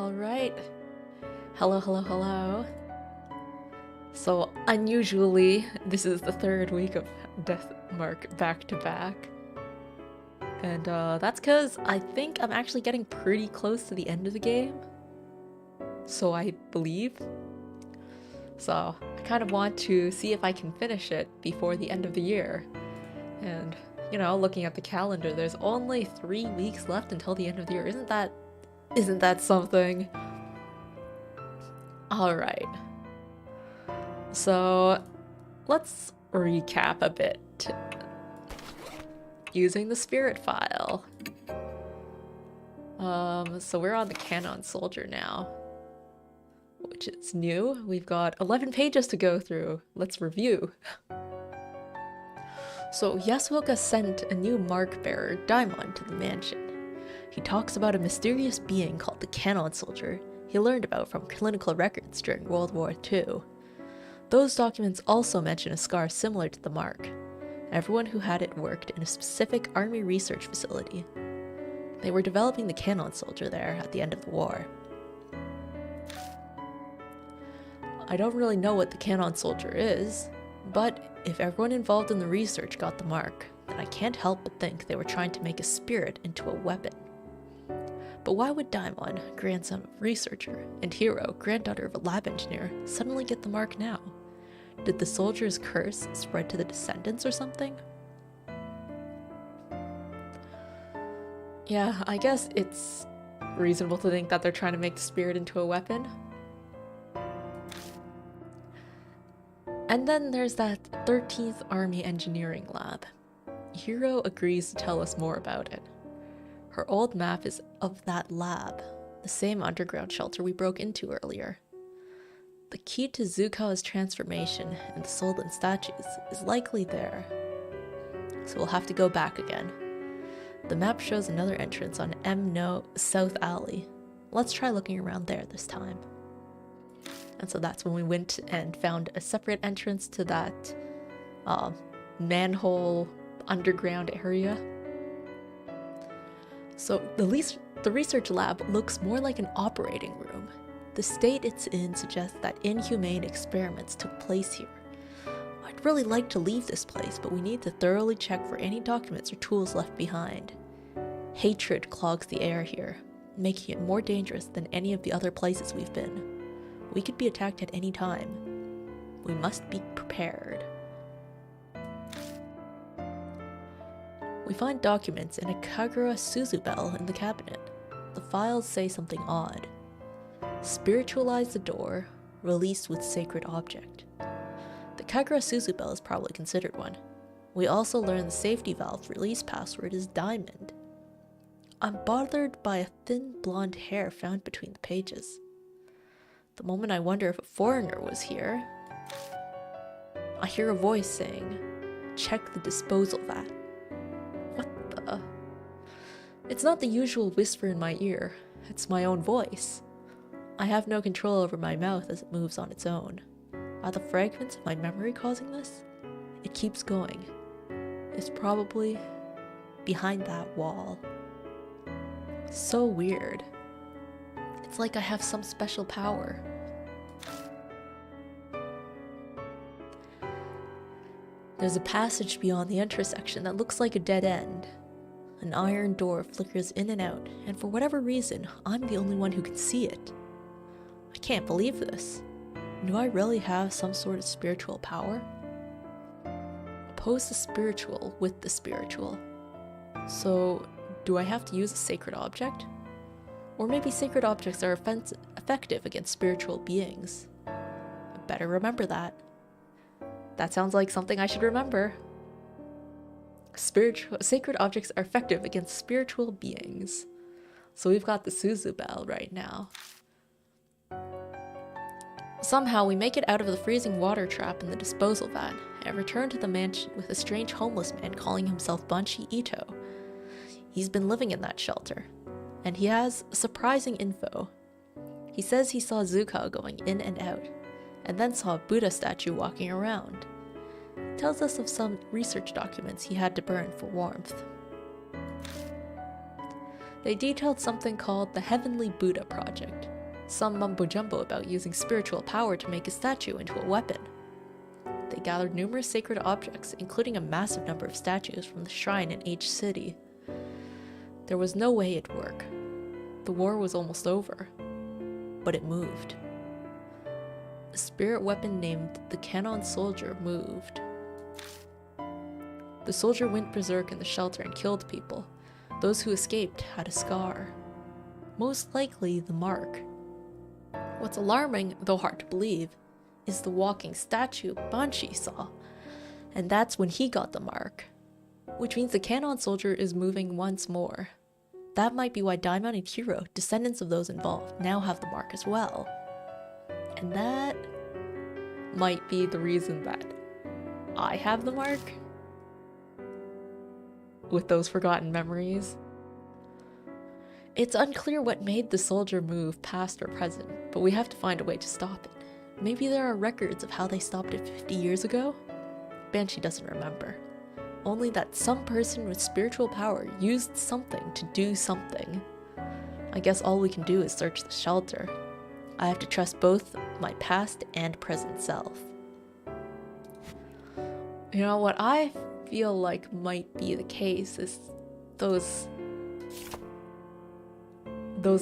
Alright. Hello, hello, hello. So, unusually, this is the third week of Death Mark back to back. And that's because I think I'm actually getting pretty close to the end of the game. So I believe. So, I kind of want to see if I can finish it before the end of the year. And, you know, looking at the calendar, there's only 3 weeks left until the end of the year. Isn't that something? Alright. So, let's recap a bit. Using the spirit file. So we're on the Canon Soldier now, which is new. We've got 11 pages to go through. Let's review. So Yasuoka sent a new mark bearer, Daimon, to the mansion. He talks about a mysterious being called the Canon Soldier he learned about from clinical records during World War II. Those documents also mention a scar similar to the mark. Everyone who had it worked in a specific army research facility. They were developing the Canon Soldier there at the end of the war. I don't really know what the Canon Soldier is, but if everyone involved in the research got the mark, then I can't help but think they were trying to make a spirit into a weapon. But why would Daimon, grandson of a researcher, and Hero, granddaughter of a lab engineer, suddenly get the mark now? Did the soldier's curse spread to the descendants or something? Yeah, I guess it's reasonable to think that they're trying to make the spirit into a weapon. And then there's that 13th Army Engineering Lab. Hero agrees to tell us more about it. Her old map is of that lab, the same underground shelter we broke into earlier. The key to Zukawa's transformation and the Soldan statues is likely there, so we'll have to go back again. The map shows another entrance on No South Alley. Let's try looking around there this time. And so that's when we went and found a separate entrance to that manhole underground area. So the research lab looks more like an operating room. The state it's in suggests that inhumane experiments took place here. I'd really like to leave this place, but we need to thoroughly check for any documents or tools left behind. Hatred clogs the air here, making it more dangerous than any of the other places we've been. We could be attacked at any time. We must be prepared. We find documents and a Kagura Suzu bell in the cabinet. The files say something odd. Spiritualize the door, released with sacred object. The Kagura Suzu bell is probably considered one. We also learn the safety valve release password is diamond. I'm bothered by a thin blonde hair found between the pages. The moment I wonder if a foreigner was here, I hear a voice saying, "Check the disposal vat." What the? It's not the usual whisper in my ear, it's my own voice. I have no control over my mouth as it moves on its own. Are the fragments of my memory causing this? It keeps going. It's probably behind that wall. So weird. It's like I have some special power. There's a passage beyond the intersection that looks like a dead end. An iron door flickers in and out, and for whatever reason, I'm the only one who can see it. I can't believe this. Do I really have some sort of spiritual power? Oppose the spiritual with the spiritual. So, do I have to use a sacred object? Or maybe sacred objects are effective against spiritual beings. I better remember that. That sounds like something I should remember. Sacred objects are effective against spiritual beings. So we've got the Suzu bell right now. Somehow we make it out of the freezing water trap in the disposal vat and return to the mansion with a strange homeless man calling himself Banshi Ito. He's been living in that shelter, and he has surprising info. He says he saw Zukawa going in and out, and then saw a Buddha statue walking around. He tells us of some research documents he had to burn for warmth. They detailed something called the Heavenly Buddha Project, Some mumbo-jumbo about using spiritual power to make a statue into a weapon. They gathered numerous sacred objects, including a massive number of statues from the shrine in each city. There was no way it'd work. The war was almost over. But it moved. A spirit weapon named the Cannon Soldier moved. The soldier went berserk in the shelter and killed people. Those who escaped had a scar. Most likely the mark. What's alarming, though hard to believe, is the walking statue Banshee saw. And that's when he got the mark. Which means the Cannon Soldier is moving once more. That might be why Daimon and Hiro, descendants of those involved, now have the mark as well. And that might be the reason that I have the mark. With those forgotten memories. It's unclear what made the soldier move past or present, but we have to find a way to stop it. Maybe there are records of how they stopped it 50 years ago? Banshee doesn't remember. Only that some person with spiritual power used something to do something. I guess all we can do is search the shelter. I have to trust both my past and present self. You know, what I feel like might be the case is those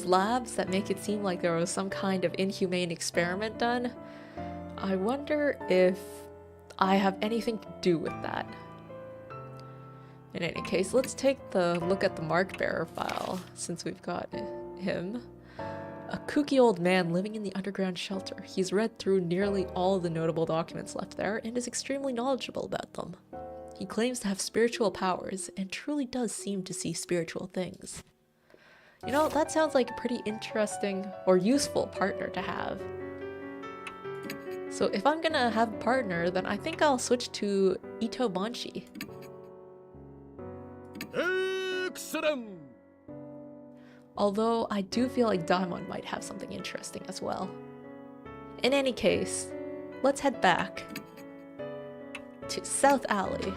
labs that make it seem like there was some kind of inhumane experiment done. I wonder if I have anything to do with that. In any case, let's take the look at the mark bearer file, since we've got him. A kooky old man living in the underground shelter. He's read through nearly all of the notable documents left there and is extremely knowledgeable about them. He claims to have spiritual powers and truly does seem to see spiritual things. You know, that sounds like a pretty interesting or useful partner to have. So if I'm gonna have a partner, then I think I'll switch to Ito Banshee. Excellent! Although I do feel like Daimon might have something interesting as well. In any case, let's head back to South Alley.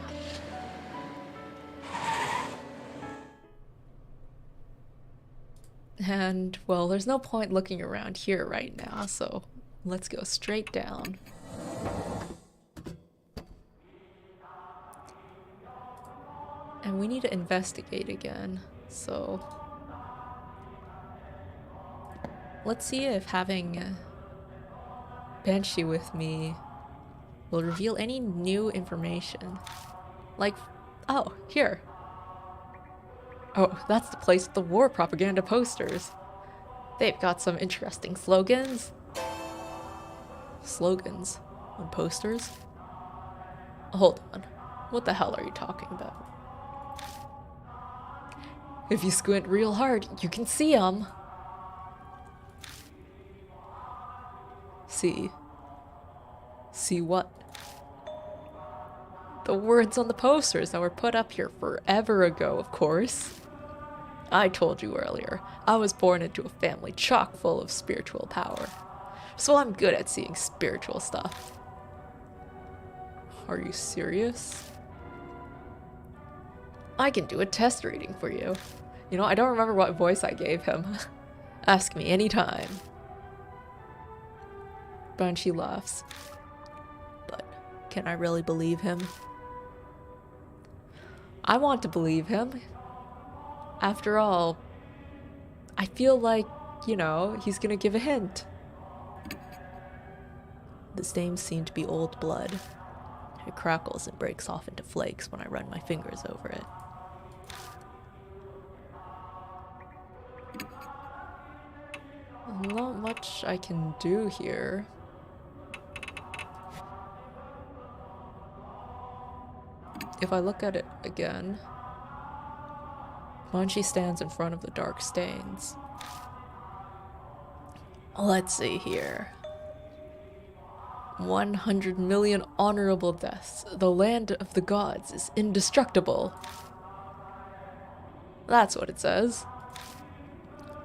And, well, there's no point looking around here right now, so let's go straight down. And we need to investigate again, so let's see if having Banshee with me will reveal any new information. Like, oh, here. Oh, that's the place with the war propaganda posters. They've got some interesting slogans. Slogans on posters? Hold on. What the hell are you talking about? If you squint real hard, you can see them. See. See what? The words on the posters that were put up here forever ago, of course. I told you earlier, I was born into a family chock full of spiritual power. So I'm good at seeing spiritual stuff. Are you serious? I can do a test reading for you. You know, I don't remember what voice I gave him. Ask me anytime. Banshee laughs. But can I really believe him? I want to believe him. After all, I feel like, you know, he's gonna give a hint. The stains seem to be old blood. It crackles and breaks off into flakes when I run my fingers over it. Not much I can do here. If I look at it again, Banshee stands in front of the dark stains. Let's see here. 100 million honorable deaths. The land of the gods is indestructible. That's what it says.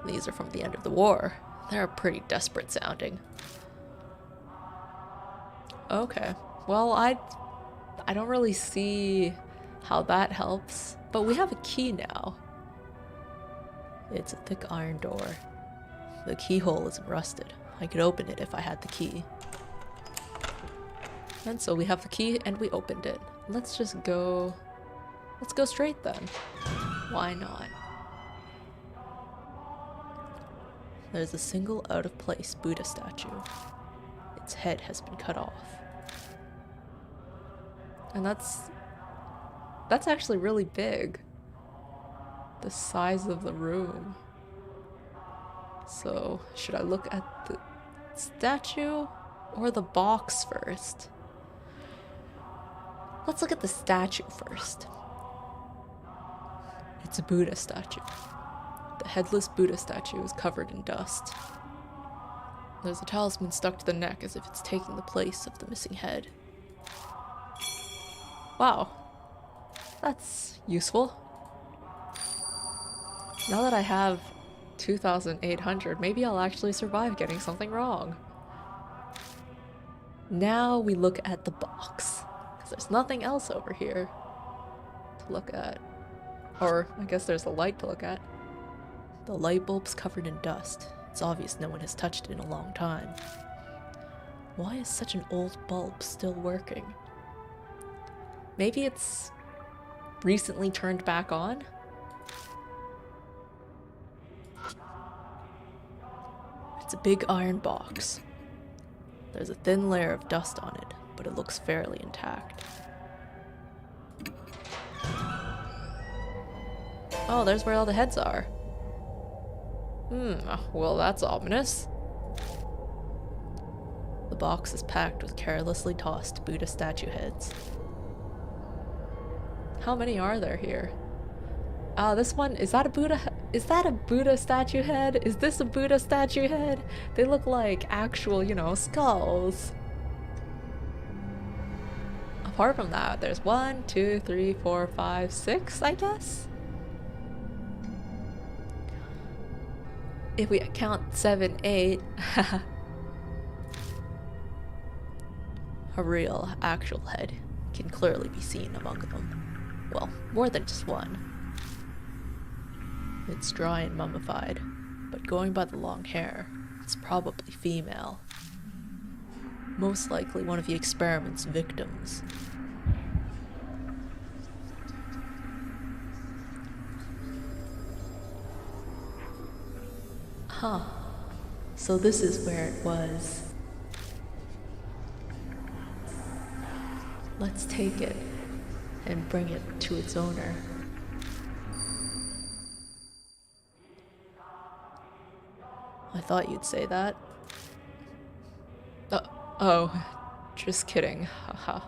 These are from the end of the war. They're pretty desperate sounding. Okay. Well, I don't really see how that helps, but we have a key now. It's a thick iron door. the keyhole isn't rusted. I could open it if I had the key. And so we have the key and we opened it. Let's just go... Let's go straight then. Why not? There's a single out-of-place Buddha statue. Its head has been cut off. And that's actually really big. The size of the room. So, should I look at the statue or the box first? Let's look at the statue first. It's a Buddha statue. The headless Buddha statue is covered in dust. There's a talisman stuck to the neck as if it's taking the place of the missing head. Wow. That's useful. Now that I have 2,800, maybe I'll actually survive getting something wrong. Now we look at the box, because there's nothing else over here to look at. Or, I guess there's a light to look at. The light bulb's covered in dust. It's obvious no one has touched it in a long time. Why is such an old bulb still working? Maybe it's recently turned back on? It's a big iron box. There's a thin layer of dust on it, but it looks fairly intact. Oh, there's where all the heads are. Well that's ominous. The box is packed with carelessly tossed Buddha statue heads. How many are there here? This one, is that a Buddha statue head? Is this a Buddha statue head? They look like actual, you know, skulls. Apart from that, there's 1, 2, 3, 4, 5, 6, I guess? If we count 7, 8. A real, actual head can clearly be seen among them. Well, more than just one. It's dry and mummified, but going by the long hair, it's probably female. Most likely one of the experiment's victims. Huh. So this is where it was. Let's take it and bring it to its owner. I thought you'd say that. Oh, just kidding. Haha.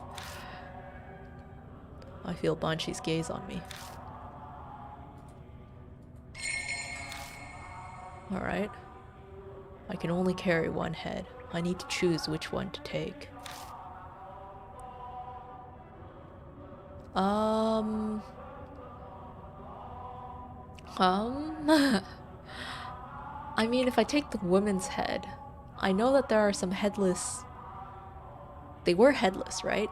I feel Banshee's gaze on me. Alright. I can only carry one head. I need to choose which one to take. I mean, if I take the woman's head, I know that there are some headless... They were headless, right?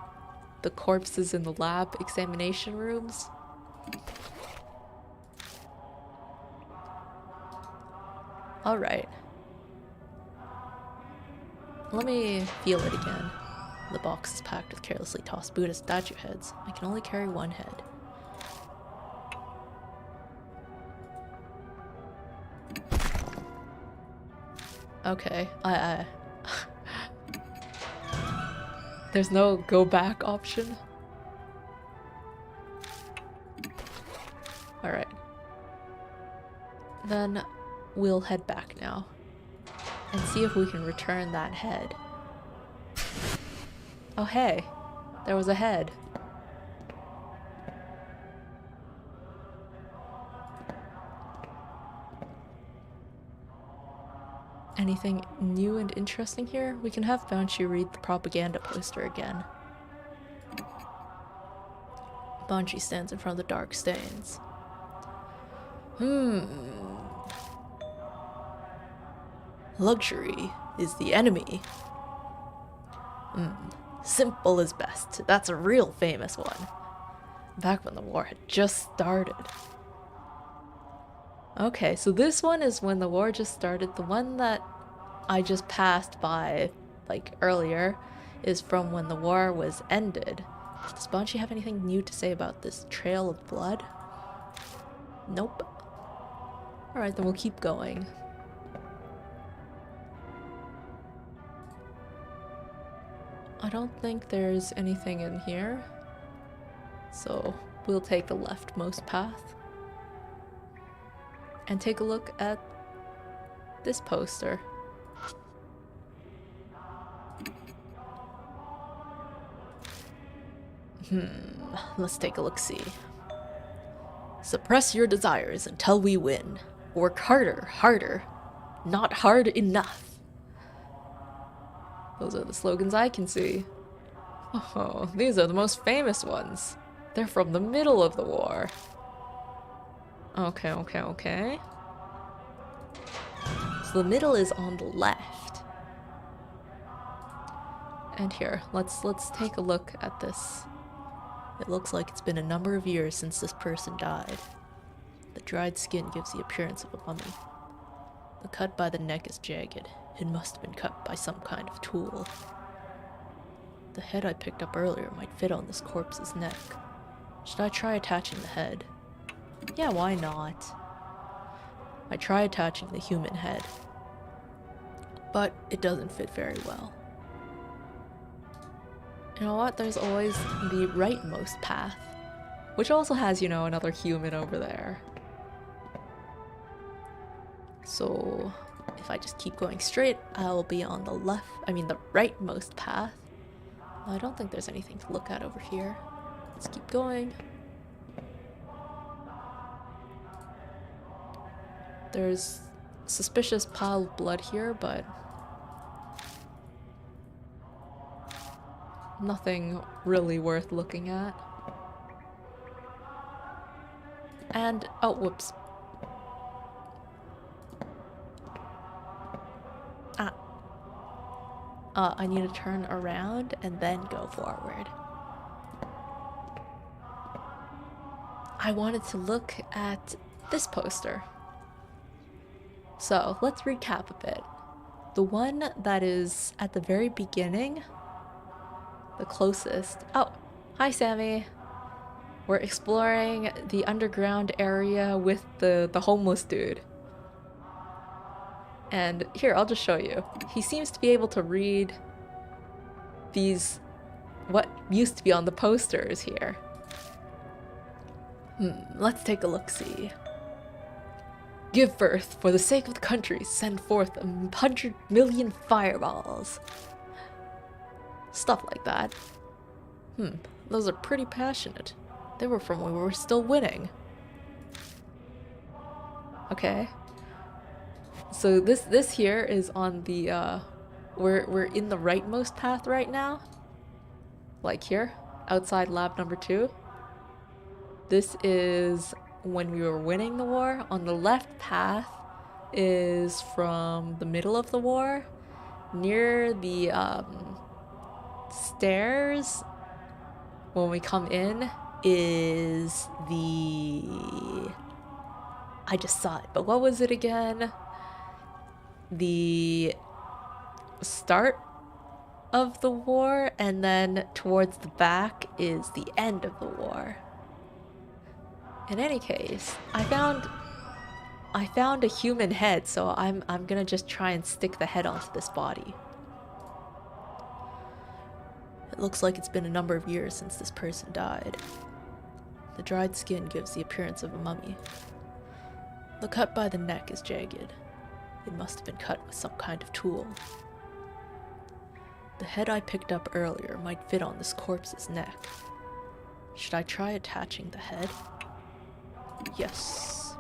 The corpses in the lab examination rooms? Alright. Let me feel it again. The box is packed with carelessly tossed Buddha statue heads. I can only carry one head. Okay, There's no go back option? Alright. Then we'll head back now and see if we can return that head. Oh hey, there was a head. Anything new and interesting here? We can have Banshee read the propaganda poster again. Banshee stands in front of the dark stains. Luxury is the enemy. Simple is best. That's a real famous one. Back when the war had just started. Okay, so this one is when the war just started. The one that I just passed by, like, earlier is from when the war was ended. Does Banshee have anything new to say about this trail of blood? Nope. Alright, then we'll keep going. I don't think there's anything in here, so we'll take the leftmost path and take a look at this poster. Let's take a look-see. Suppress your desires until we win. Work harder, harder. Not hard enough. Those are the slogans I can see. Oh, these are the most famous ones. They're from the middle of the war. Okay. So the middle is on the left. And here, let's take a look at this. It looks like it's been a number of years since this person died. The dried skin gives the appearance of a mummy. The cut by the neck is jagged. It must have been cut by some kind of tool. The head I picked up earlier might fit on this corpse's neck. Should I try attaching the head? Yeah, why not? I try attaching the human head, but it doesn't fit very well. You know what? There's always the rightmost path, which also has, you know, another human over there. So if I just keep going straight, I'll be on the the rightmost path. I don't think there's anything to look at over here. Let's keep going. There's a suspicious pile of blood here, but nothing really worth looking at. And, oh, whoops. I need to turn around and then go forward. I wanted to look at this poster. So, let's recap a bit. The one that is at the very beginning, the closest. Oh, hi Sammy. We're exploring the underground area with the homeless dude. And here, I'll just show you. He seems to be able to read these, what used to be on the posters here. Let's take a look-see. Give birth for the sake of the country. Send forth 100 million fireballs. Stuff like that. Those are pretty passionate. They were from when we were still winning. Okay. So this here is on the we're in the rightmost path right now. Like here, outside lab number 2. This is when we were winning the war. On the left path is from the middle of the war. Near the stairs when we come in is the... I just saw it, but what was it again? The start of the war, and then towards the back is the end of the war. In any case, I found a human head, so I'm gonna just try and stick the head onto this body. It looks like it's been a number of years since this person died. The dried skin gives the appearance of a mummy. The cut by the neck is jagged. It must have been cut with some kind of tool. The head I picked up earlier might fit on this corpse's neck. Should I try attaching the head? Yes.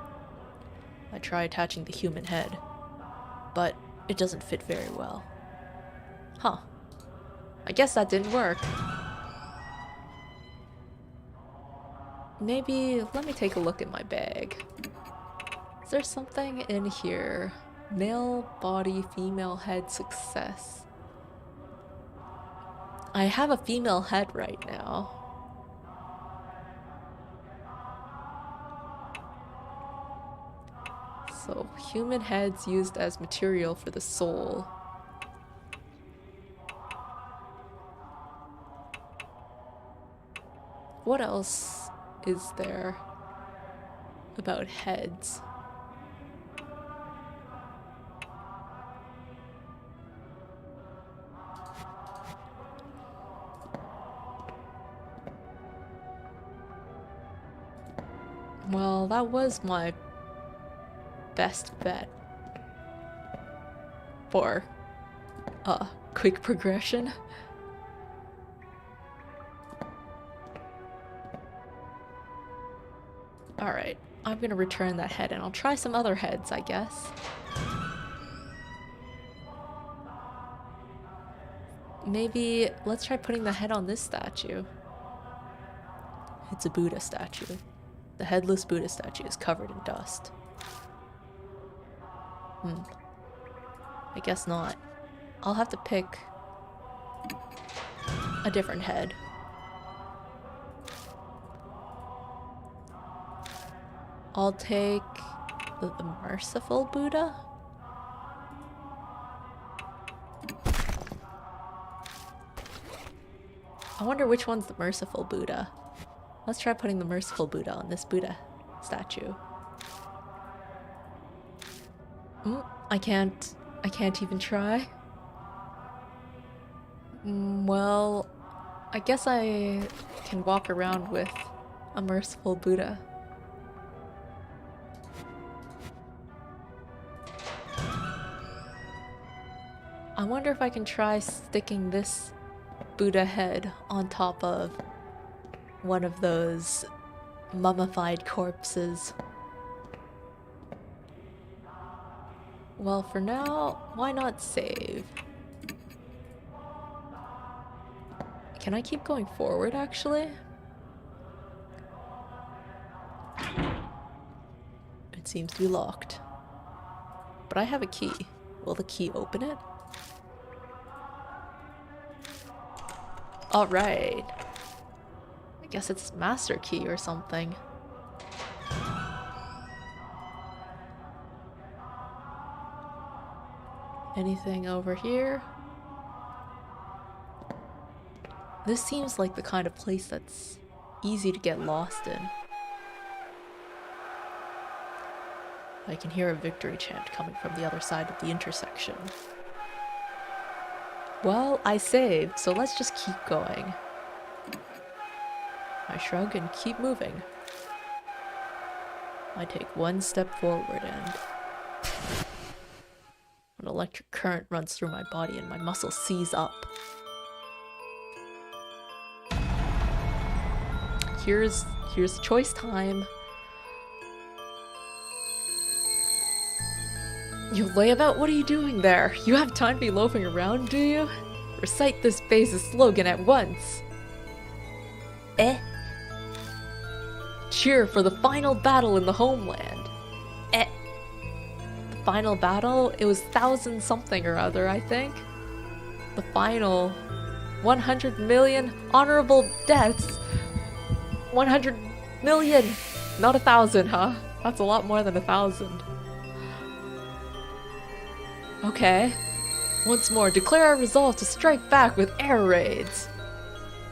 I try attaching the human head, but it doesn't fit very well. Huh. I guess that didn't work. Maybe let me take a look in my bag. Is there something in here? Male body, female head, success. I have a female head right now. So, human heads used as material for the soul. What else is there about heads? Well, that was my best bet for quick progression. Alright, I'm gonna return that head and I'll try some other heads, I guess. Maybe let's try putting the head on this statue. It's a Buddha statue. The headless Buddha statue is covered in dust. I guess not. I'll have to pick a different head. I'll take the merciful Buddha. I wonder which one's the merciful Buddha. Let's try putting the merciful Buddha on this Buddha statue. I can't even try. Well, I guess I can walk around with a merciful Buddha. I wonder if I can try sticking this Buddha head on top of one of those mummified corpses. Well, for now, why not save? Can I keep going forward, actually? It seems to be locked. But I have a key. Will the key open it? Alright. I guess it's master key or something. Anything over here? This seems like the kind of place that's easy to get lost in. I can hear a victory chant coming from the other side of the intersection. Well, I saved, so let's just keep going. I shrug and keep moving. I take one step forward and an electric current runs through my body and my muscles seize up. Here's choice time. You layabout, what are you doing there? You have time to be loafing around, do you? Recite this base's slogan at once. Cheer for the final battle in the homeland. The final battle? It was 1,000 something or other, I think. The final 100 million honorable deaths. 100 million! Not 1,000, huh? That's a lot more than 1,000. Okay. Once more, declare our resolve to strike back with air raids.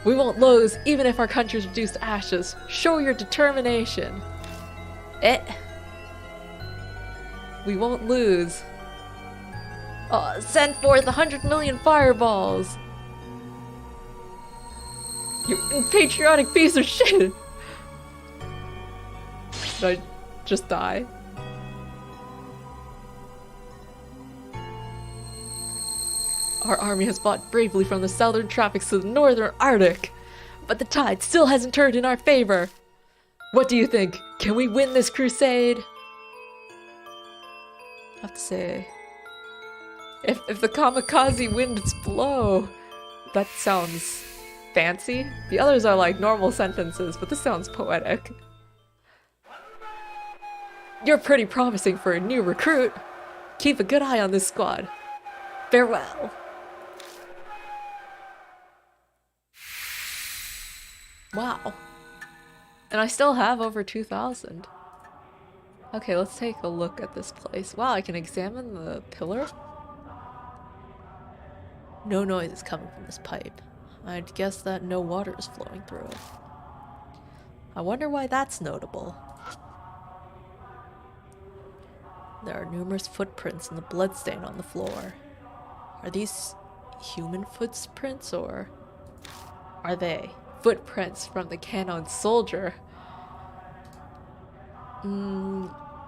We won't lose even if our country's reduced to ashes. Show your determination. We won't lose. Send forth 100 million fireballs! You unpatriotic piece of shit! Did I just die? Our army has fought bravely from the southern tropics to the northern Arctic, but the tide still hasn't turned in our favor. What do you think? Can we win this crusade? I have to say, if the kamikaze winds blow, that sounds fancy. The others are like normal sentences, but this sounds poetic. You're pretty promising for a new recruit. Keep a good eye on this squad. Farewell. Wow. And I still have over 2,000. Okay, let's take a look at this place. Wow, I can examine the pillar? No noise is coming from this pipe. I'd guess that no water is flowing through it. I wonder why that's notable. There are numerous footprints and the bloodstain on the floor. Are these human footprints or are they footprints from the cannon soldier?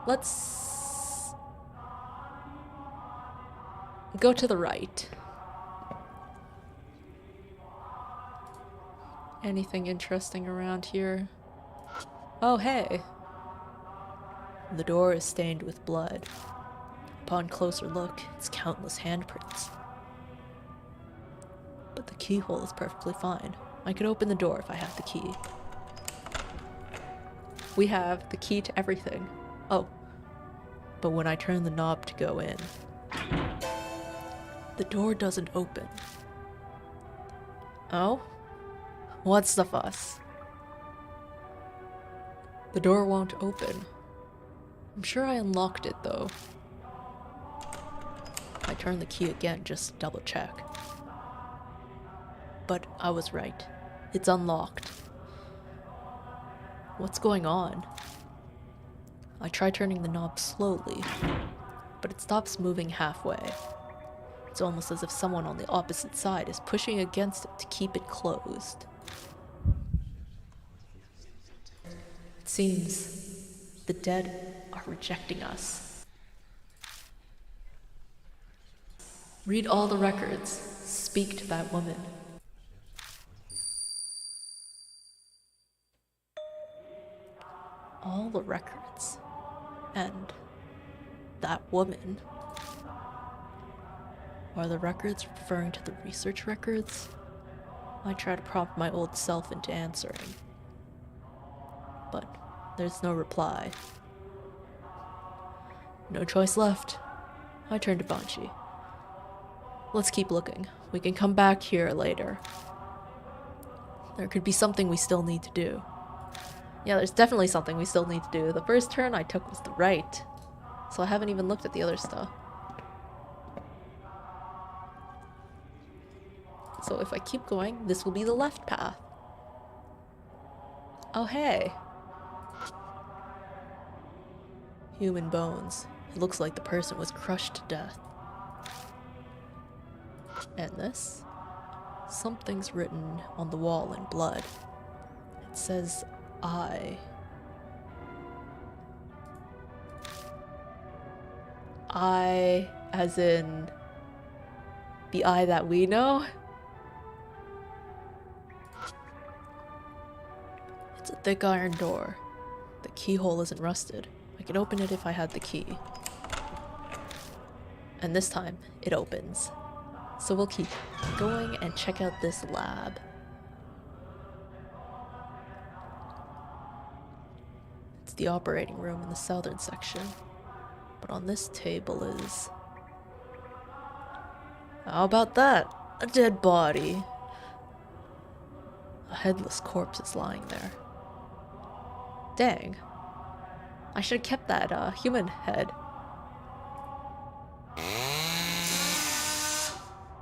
Let's go to the right. Anything interesting around here? Oh, hey. The door is stained with blood. Upon closer look, it's countless handprints. But the keyhole is perfectly fine. I could open the door if I had the key. We have the key to everything. Oh. But when I turn the knob to go in, the door doesn't open. Oh? What's the fuss? The door won't open. I'm sure I unlocked it though. I turn the key again just to double check. But I was right. It's unlocked. What's going on? I try turning the knob slowly, but it stops moving halfway. It's almost as if someone on the opposite side is pushing against it to keep it closed. It seems the dead are rejecting us. Read all the records. Speak to that woman. All the records. And that woman. Are the records referring to the research records? I try to prompt my old self into answering. But there's no reply. No choice left. I turn to Banshee. Let's keep looking. We can come back here later. There could be something we still need to do. Yeah, there's definitely something we still need to do. The first turn I took was the right, so I haven't even looked at the other stuff. So if I keep going, this will be the left path. Oh hey. Human bones. It looks like the person was crushed to death. And this? Something's written on the wall in blood. It says, I. I, as in the I that we know? It's a thick iron door. The keyhole isn't rusted. I could open it if I had the key. And this time, it opens. So we'll keep going and check out this lab. It's the operating room in the southern section. But on this table is... How about that? A dead body. A headless corpse is lying there. Dang. I should have kept that human head.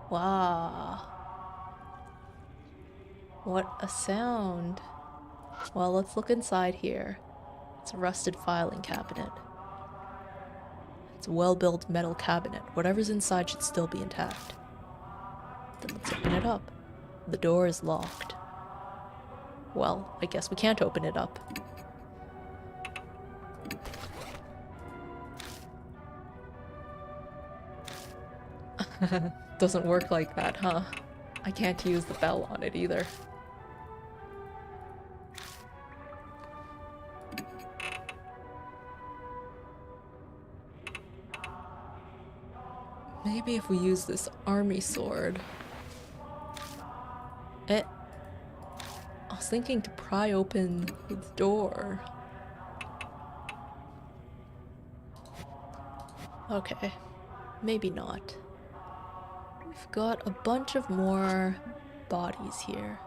Wow. What a sound. Well, let's look inside here. It's a rusted filing cabinet. It's a well-built metal cabinet. Whatever's inside should still be intact. Then let's open it up. The door is locked. Well, I guess we can't open it up. Doesn't work like that, huh? I can't use the bell on it either. Maybe if we use this army sword. I was thinking to pry open the door. Okay, maybe not. We've got a bunch of more bodies here.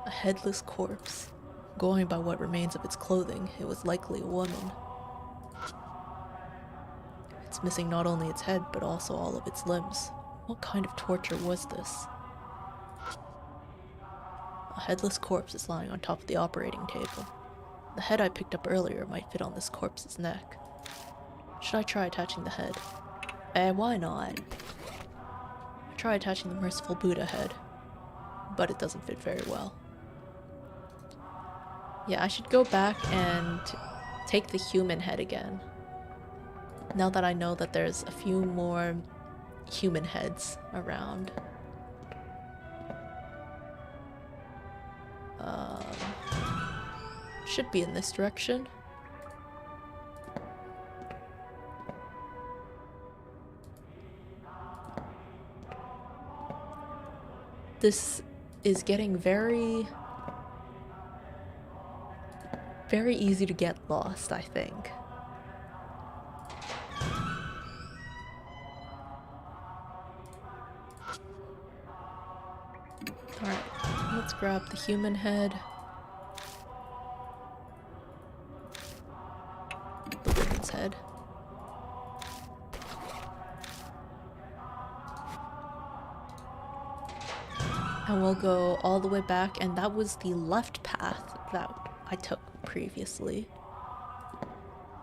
A headless corpse. Going by what remains of its clothing, it was likely a woman. It's missing not only its head, but also all of its limbs. What kind of torture was this? A headless corpse is lying on top of the operating table. The head I picked up earlier might fit on this corpse's neck. Should I try attaching the head? Why not? I try attaching the merciful Buddha head, but it doesn't fit very well. Yeah, I should go back and take the human head again. Now that I know that there's a few more human heads around. Should be in this direction. This is getting very easy to get lost, I think. Alright, let's grab the human head. The woman's head. And we'll go all the way back, and that was the left path that I took previously.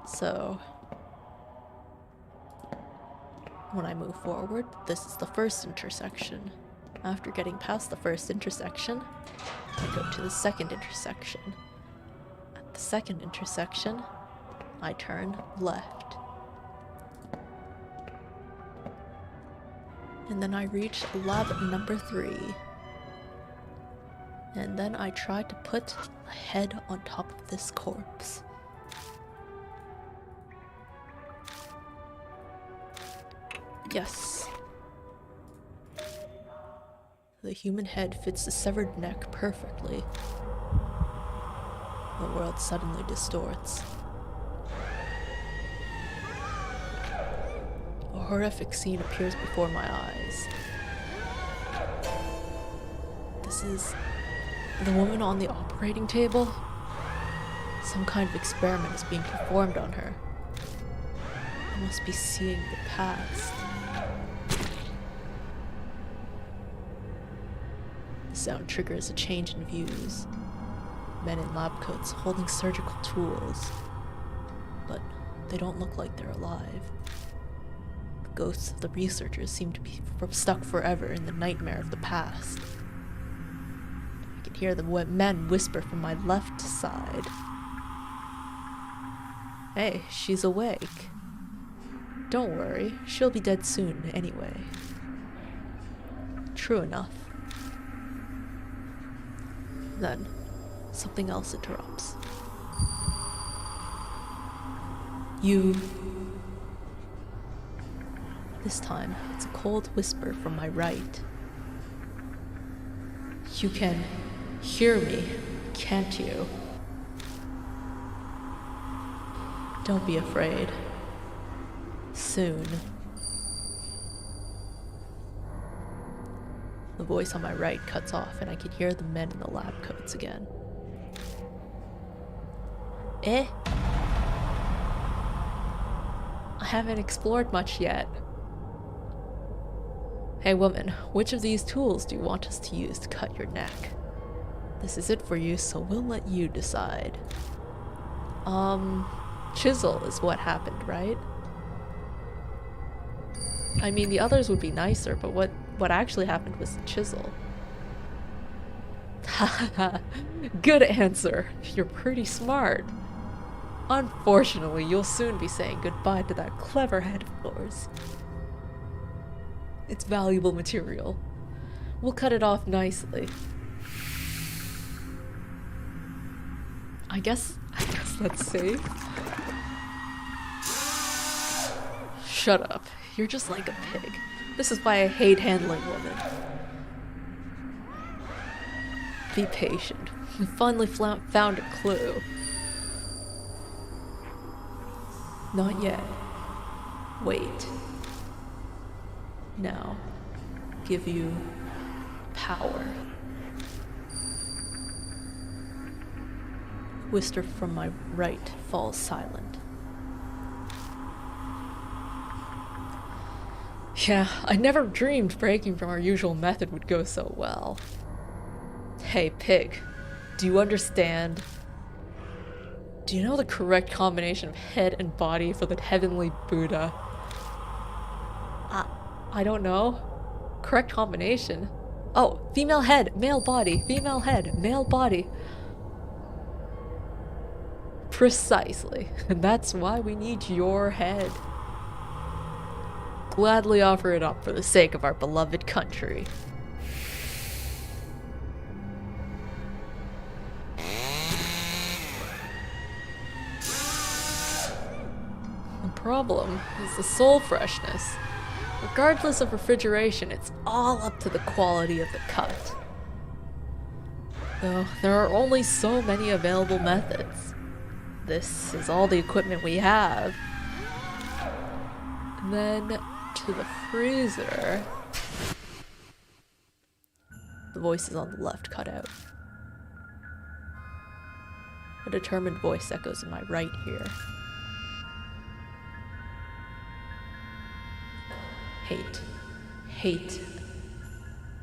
So when I move forward, this is the first intersection. After getting past the first intersection, I go to the second intersection. At the second intersection, I turn left. And then I reach lab number 3. And then I try to put a head on top of this corpse. Yes. The human head fits the severed neck perfectly. The world suddenly distorts. A horrific scene appears before my eyes. This is the woman on the operating table. Some kind of experiment is being performed on her. I must be seeing the past. The sound triggers a change in views. Men in lab coats holding surgical tools. But they don't look like they're alive. The ghosts of the researchers seem to be stuck forever in the nightmare of the past. I can hear the men whisper from my left side. Hey, she's awake. Don't worry, she'll be dead soon anyway. True enough. Then, something else interrupts. You... This time, it's a cold whisper from my right. You can hear me, can't you? Don't be afraid. Soon. The voice on my right cuts off and I can hear the men in the lab coats again. I haven't explored much yet. Hey woman, which of these tools do you want us to use to cut your neck? This is it for you, so we'll let you decide. Chisel is what happened, right? I mean, the others would be nicer, but what actually happened was the chisel. Haha, good answer. You're pretty smart. Unfortunately, you'll soon be saying goodbye to that clever head of yours. It's valuable material. We'll cut it off nicely. I guess that's safe. Shut up. You're just like a pig. This is why I hate handling women. Be patient. We finally found a clue. Not yet. Wait. Now, give you power. Whisper from my right falls silent. Yeah, I never dreamed breaking from our usual method would go so well. Hey, pig. Do you understand? Do you know the correct combination of head and body for the heavenly Buddha? I don't know. Correct combination? Oh, female head, male body, female head, male body. Precisely. And that's why we need your head. Gladly offer it up for the sake of our beloved country. The problem is the soul freshness. Regardless of refrigeration, it's all up to the quality of the cut. Though there are only so many available methods. This is all the equipment we have. And then to the freezer. The voices on the left cut out. A determined voice echoes in my right ear. Hate. Hate.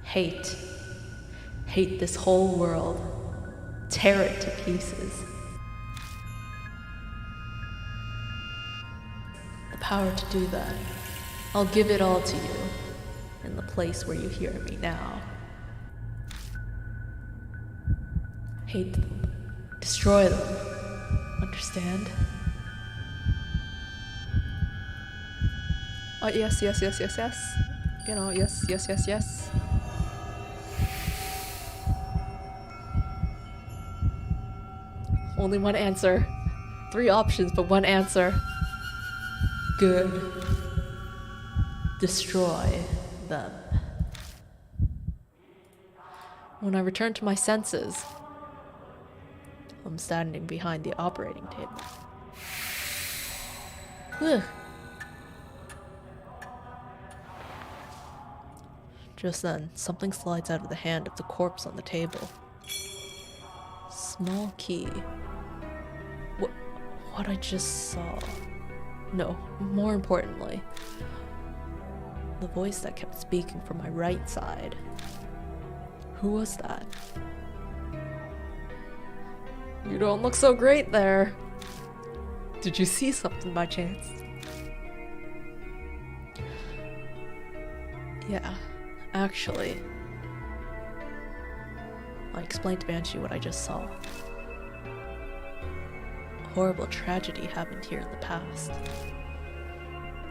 Hate. Hate this whole world. Tear it to pieces. The power to do that. I'll give it all to you. In the place where you hear me now. Hate them. Destroy them. Understand? Oh, yes, yes, yes, yes, yes. You know, yes, yes, yes, yes. Only one answer. 3 options, but 1 answer. Good. Destroy them. When I return to my senses, I'm standing behind the operating table. Ugh. Just then, something slides out of the hand of the corpse on the table. Small key. What I just saw. No, more importantly, the voice that kept speaking from my right side. Who was that? You don't look so great there. Did you see something by chance? Yeah. Actually, I explained to Banshee what I just saw. A horrible tragedy happened here in the past.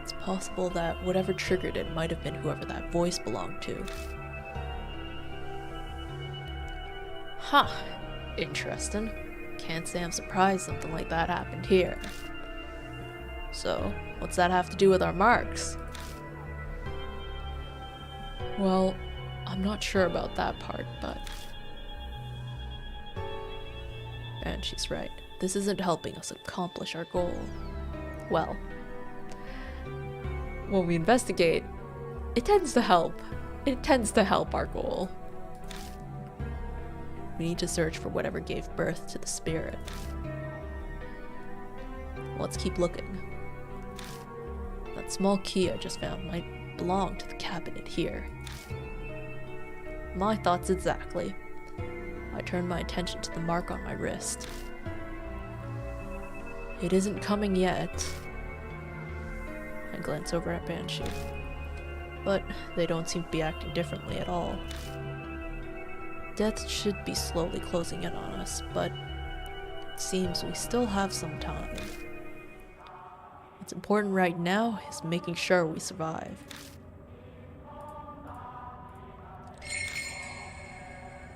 It's possible that whatever triggered it might have been whoever that voice belonged to. Huh. Interesting. Can't say I'm surprised something like that happened here. So, what's that have to do with our marks? Well, I'm not sure about that part, but... And she's right. This isn't helping us accomplish our goal. Well, when we investigate, it tends to help. It tends to help our goal. We need to search for whatever gave birth to the spirit. Let's keep looking. That small key I just found might belong to the cabinet here. My thoughts exactly. I turn my attention to the mark on my wrist. It isn't coming yet. I glance over at Banshee. But they don't seem to be acting differently at all. Death should be slowly closing in on us, but it seems we still have some time. What's important right now is making sure we survive.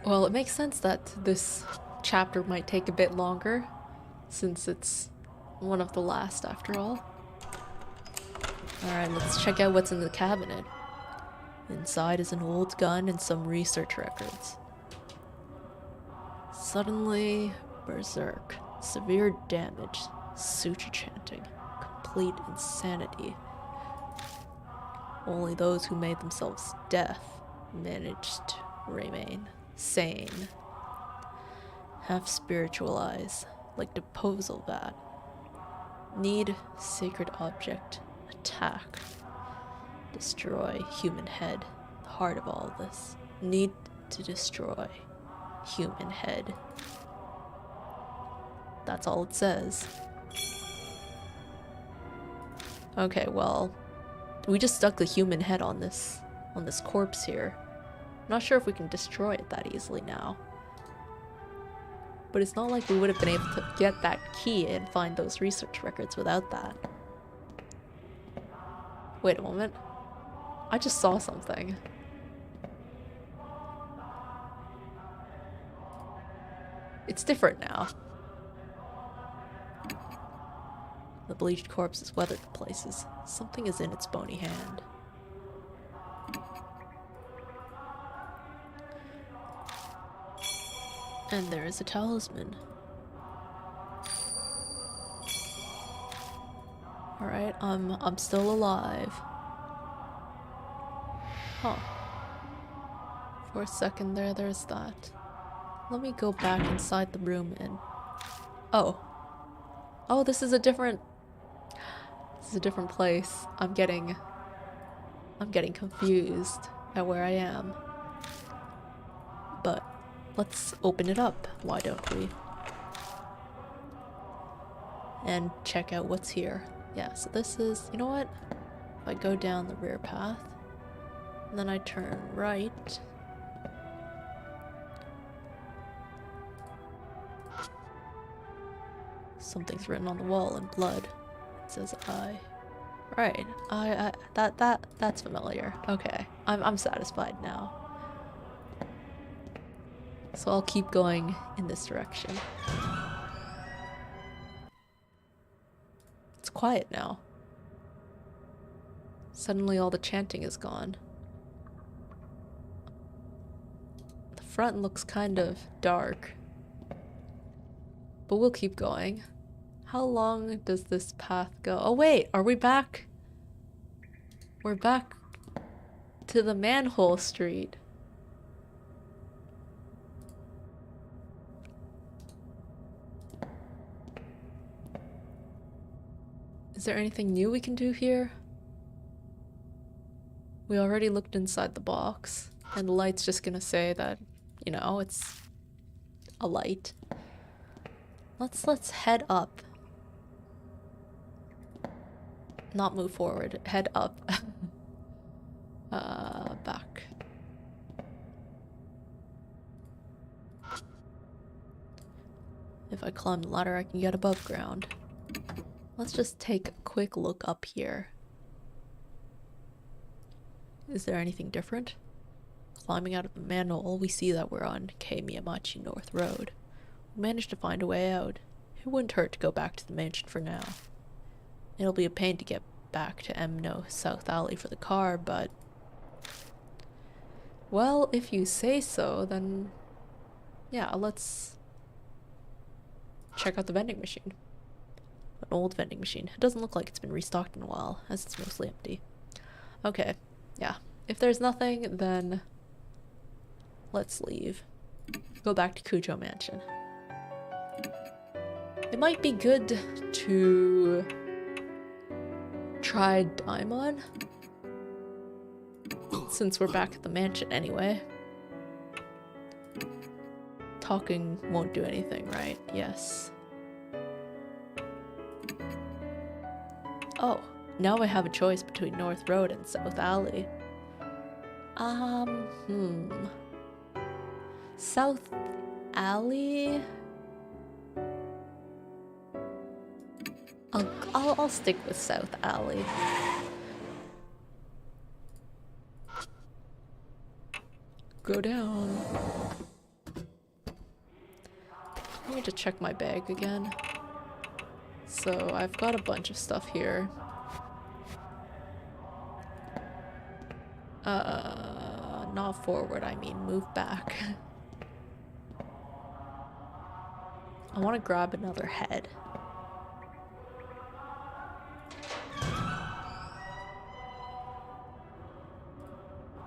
Well, it makes sense that this chapter might take a bit longer, since it's one of the last after all. Alright, let's check out what's in the cabinet. Inside is an old gun and some research records. Suddenly, berserk. Severe damage. Suture chanting. Complete insanity. Only those who made themselves death managed to remain sane. Half spiritualize, like disposal vat. Need sacred object. Attack. Destroy human head. The heart of all this. Need to destroy human head. That's all it says. Okay, well, we just stuck the human head on this corpse here. Not sure if we can destroy it that easily now. But it's not like we would have been able to get that key and find those research records without that. Wait a moment. I just saw something. It's different now. The bleached corpse has weathered the places. Something is in its bony hand. And there is a talisman. Alright, I'm still alive. Huh. For a second there's that. Let me go back inside the room and... Oh. Oh, this is a different place. I'm getting confused at where I am. But let's open it up, why don't we? And check out what's here. Yeah, so this is, you know what? If I go down the rear path, and then I turn right. Something's written on the wall in blood. It says I. Right. That's familiar. Okay. I'm satisfied now. So I'll keep going in this direction. It's quiet now. Suddenly all the chanting is gone. The front looks kind of dark. But we'll keep going. How long does this path go? Oh wait, are we back? We're back to the manhole street. Is there anything new we can do here? We already looked inside the box, and the light's just gonna say that, you know, it's a light. Let's head up. Not move forward, head up. Back. If I climb the ladder, I can get above ground. Let's just take a quick look up here. Is there anything different? Climbing out of the manhole, we see that we're on K Miyamachi North Road. We managed to find a way out. It wouldn't hurt to go back to the mansion for now. It'll be a pain to get back to Emno South Alley for the car, but... Well, if you say so, then... Yeah, let's... check out the vending machine. An old vending machine. It doesn't look like it's been restocked in a while, as it's mostly empty. Okay, yeah. If there's nothing, then... let's leave. Go back to Kujo Mansion. It might be good to... try Daimon, since we're back at the mansion anyway. Talking won't do anything, right? Yes. Oh, now I have a choice between North Road and South Alley. South Alley? I'll stick with South Alley. Go down. Let me just check my bag again. So I've got a bunch of stuff here. Not forward, I mean move back. I want to grab another head.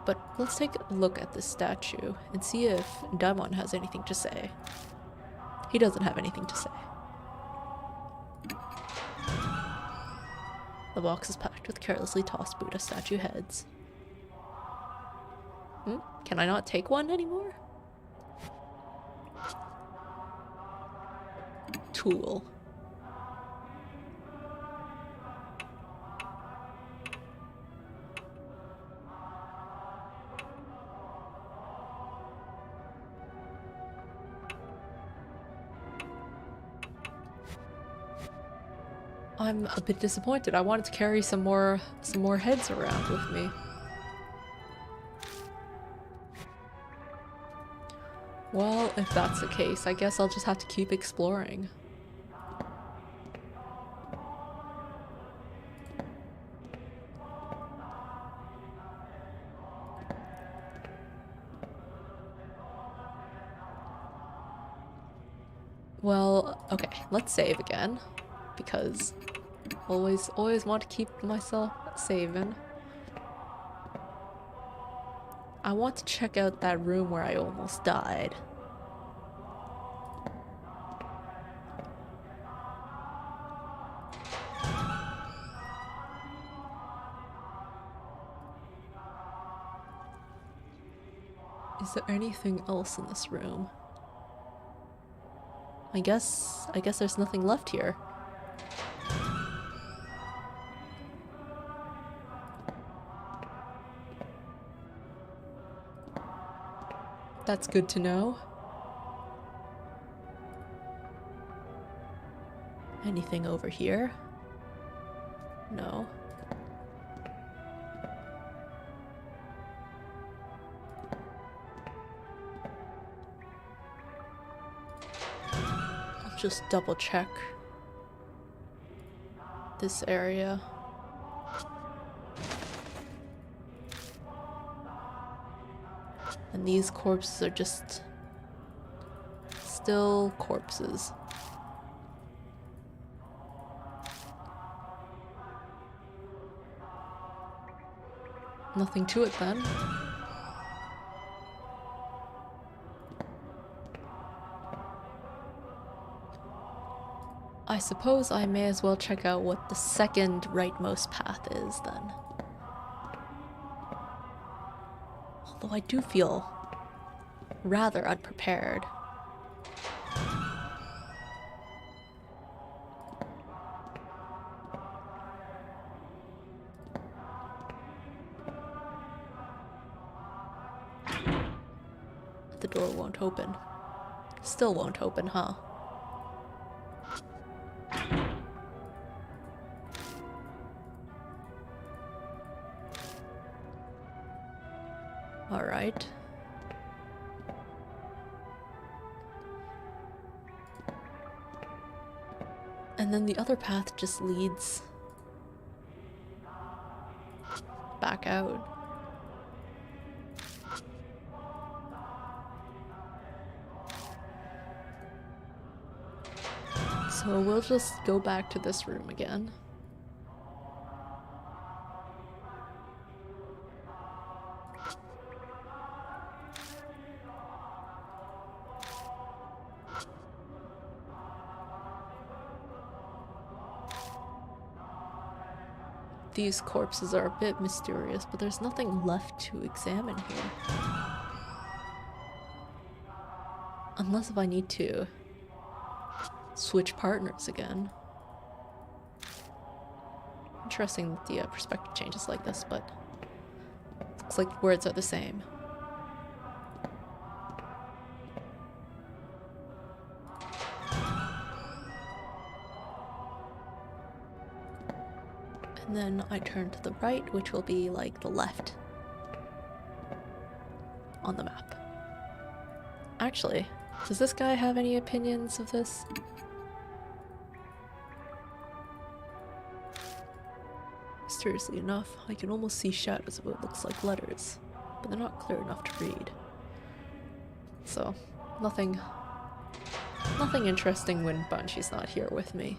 But let's take a look at this statue and see if Daimon has anything to say. He doesn't have anything to say. The box is packed with carelessly tossed Buddha statue heads. Can I not take one anymore? Tool. I'm a bit disappointed. I wanted to carry some more heads around with me. Well, if that's the case, I guess I'll just have to keep exploring. Well, okay, let's save again, because always want to keep myself saving. I want to check out that room where I almost died. Is there anything else in this room? I guess there's nothing left here. That's good to know. Anything over here? No. I'll just double check this area. And these corpses are just still corpses. Nothing to it then. I suppose I may as well check out what the second rightmost path is then. Although I do feel rather unprepared. The door won't open. Still won't open, huh? Alright. And then the other path just leads back out. So we'll just go back to this room again. These corpses are a bit mysterious, but there's nothing left to examine here. Unless if I need to switch partners again. Interesting that the perspective changes like this, but looks like words are the same. And then I turn to the right, which will be like the left on the map. Actually, does this guy have any opinions of this? Mysteriously enough, I can almost see shadows of what looks like letters, but they're not clear enough to read. So, nothing interesting when Bungie's not here with me.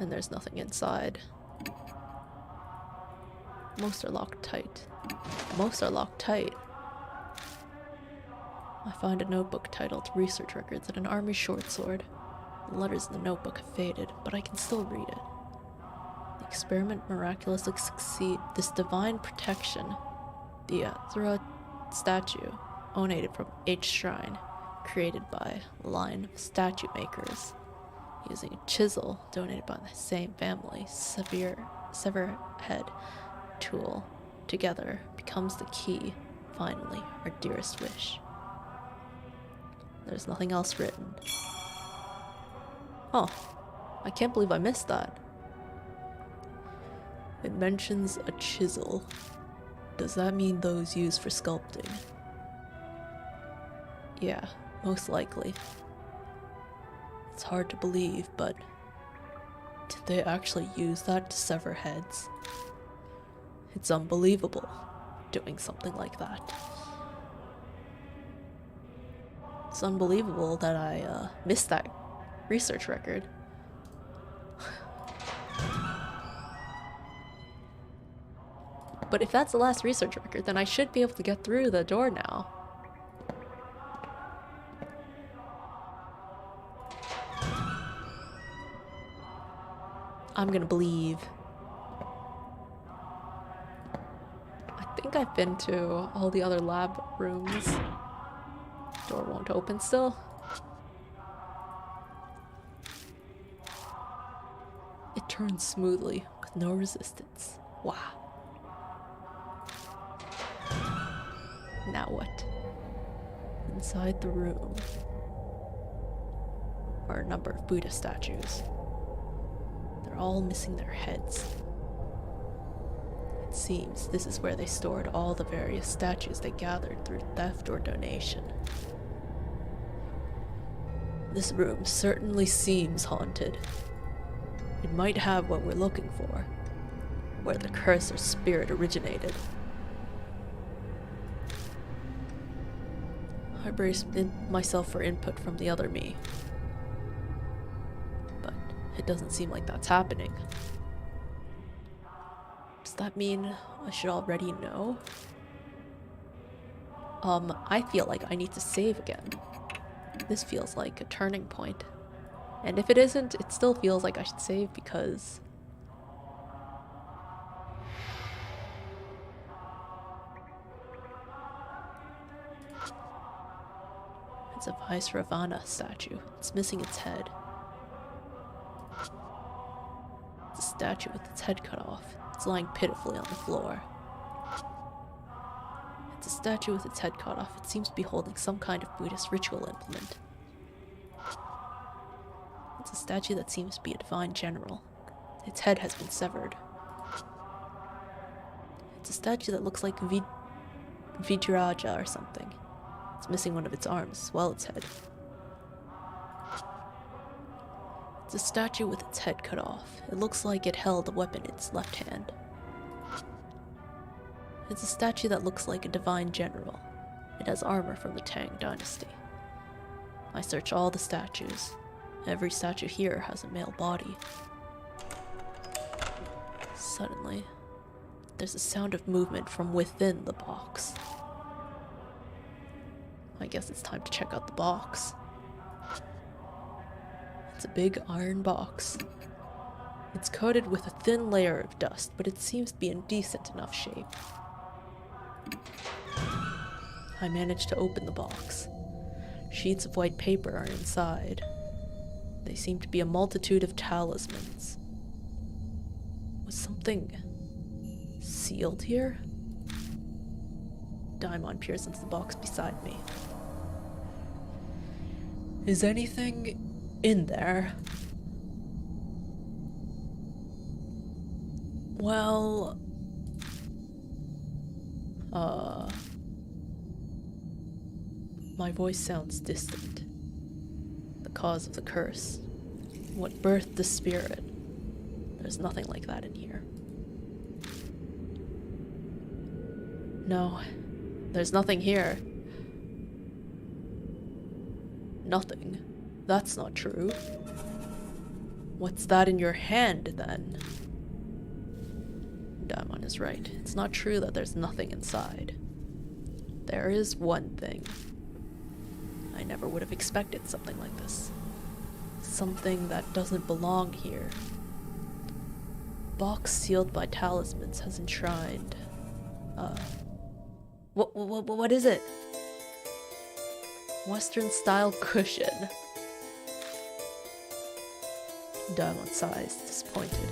And there's nothing inside. Most are locked tight. Most are locked tight. I find a notebook titled Research Records and an army short sword. The letters in the notebook have faded, but I can still read it. The experiment miraculously succeed. This divine protection. The Ceero statue, donated from H Shrine, created by a line of statue makers. Using a chisel donated by the same family, sever head tool together becomes the key. Finally, our dearest wish. There's nothing else written. Oh, I can't believe I missed that. It mentions a chisel. Does that mean those used for sculpting? Yeah, most likely. It's hard to believe, but did they actually use that to sever heads? It's unbelievable, doing something like that. It's unbelievable that I missed that research record. But if that's the last research record, then I should be able to get through the door now. I'm gonna believe. I think I've been to all the other lab rooms. Door won't open still. It turns smoothly with no resistance. Wow. Now what? Inside the room are a number of Buddha statues. They're all missing their heads. It seems this is where they stored all the various statues they gathered through theft or donation. This room certainly seems haunted. It might have what we're looking for, where the curse or spirit originated. I brace myself for input from the other me. But it doesn't seem like that's happening. Does that mean I should already know? I feel like I need to save again. This feels like a turning point. And if it isn't, it still feels like I should save because... It's a Vaisravana statue. It's missing its head. It's a statue with its head cut off. It's lying pitifully on the floor. It's a statue with its head cut off. It seems to be holding some kind of Buddhist ritual implement. It's a statue that seems to be a divine general. Its head has been severed. It's a statue that looks like Vajraja or something. It's missing one of its arms, as well as its head. It's a statue with its head cut off. It looks like it held a weapon in its left hand. It's a statue that looks like a divine general. It has armor from the Tang dynasty. I search all the statues. Every statue here has a male body. Suddenly, there's a sound of movement from within the box. I guess it's time to check out the box. It's a big iron box. It's coated with a thin layer of dust, but it seems to be in decent enough shape. I managed to open the box. Sheets of white paper are inside. They seem to be a multitude of talismans. Was something sealed here? Daimon peers into the box beside me. Is anything in there? Well... My voice sounds distant. The cause of the curse. What birthed the spirit. There's nothing like that in here. No, there's nothing here. Nothing. That's not true. What's that in your hand, then? Daimon is right. It's not true that there's nothing inside. There is one thing. I never would have expected something like this. something that doesn't belong here. Box sealed by talismans has enshrined. What is it? Western style cushion. Diamond sighs, disappointed.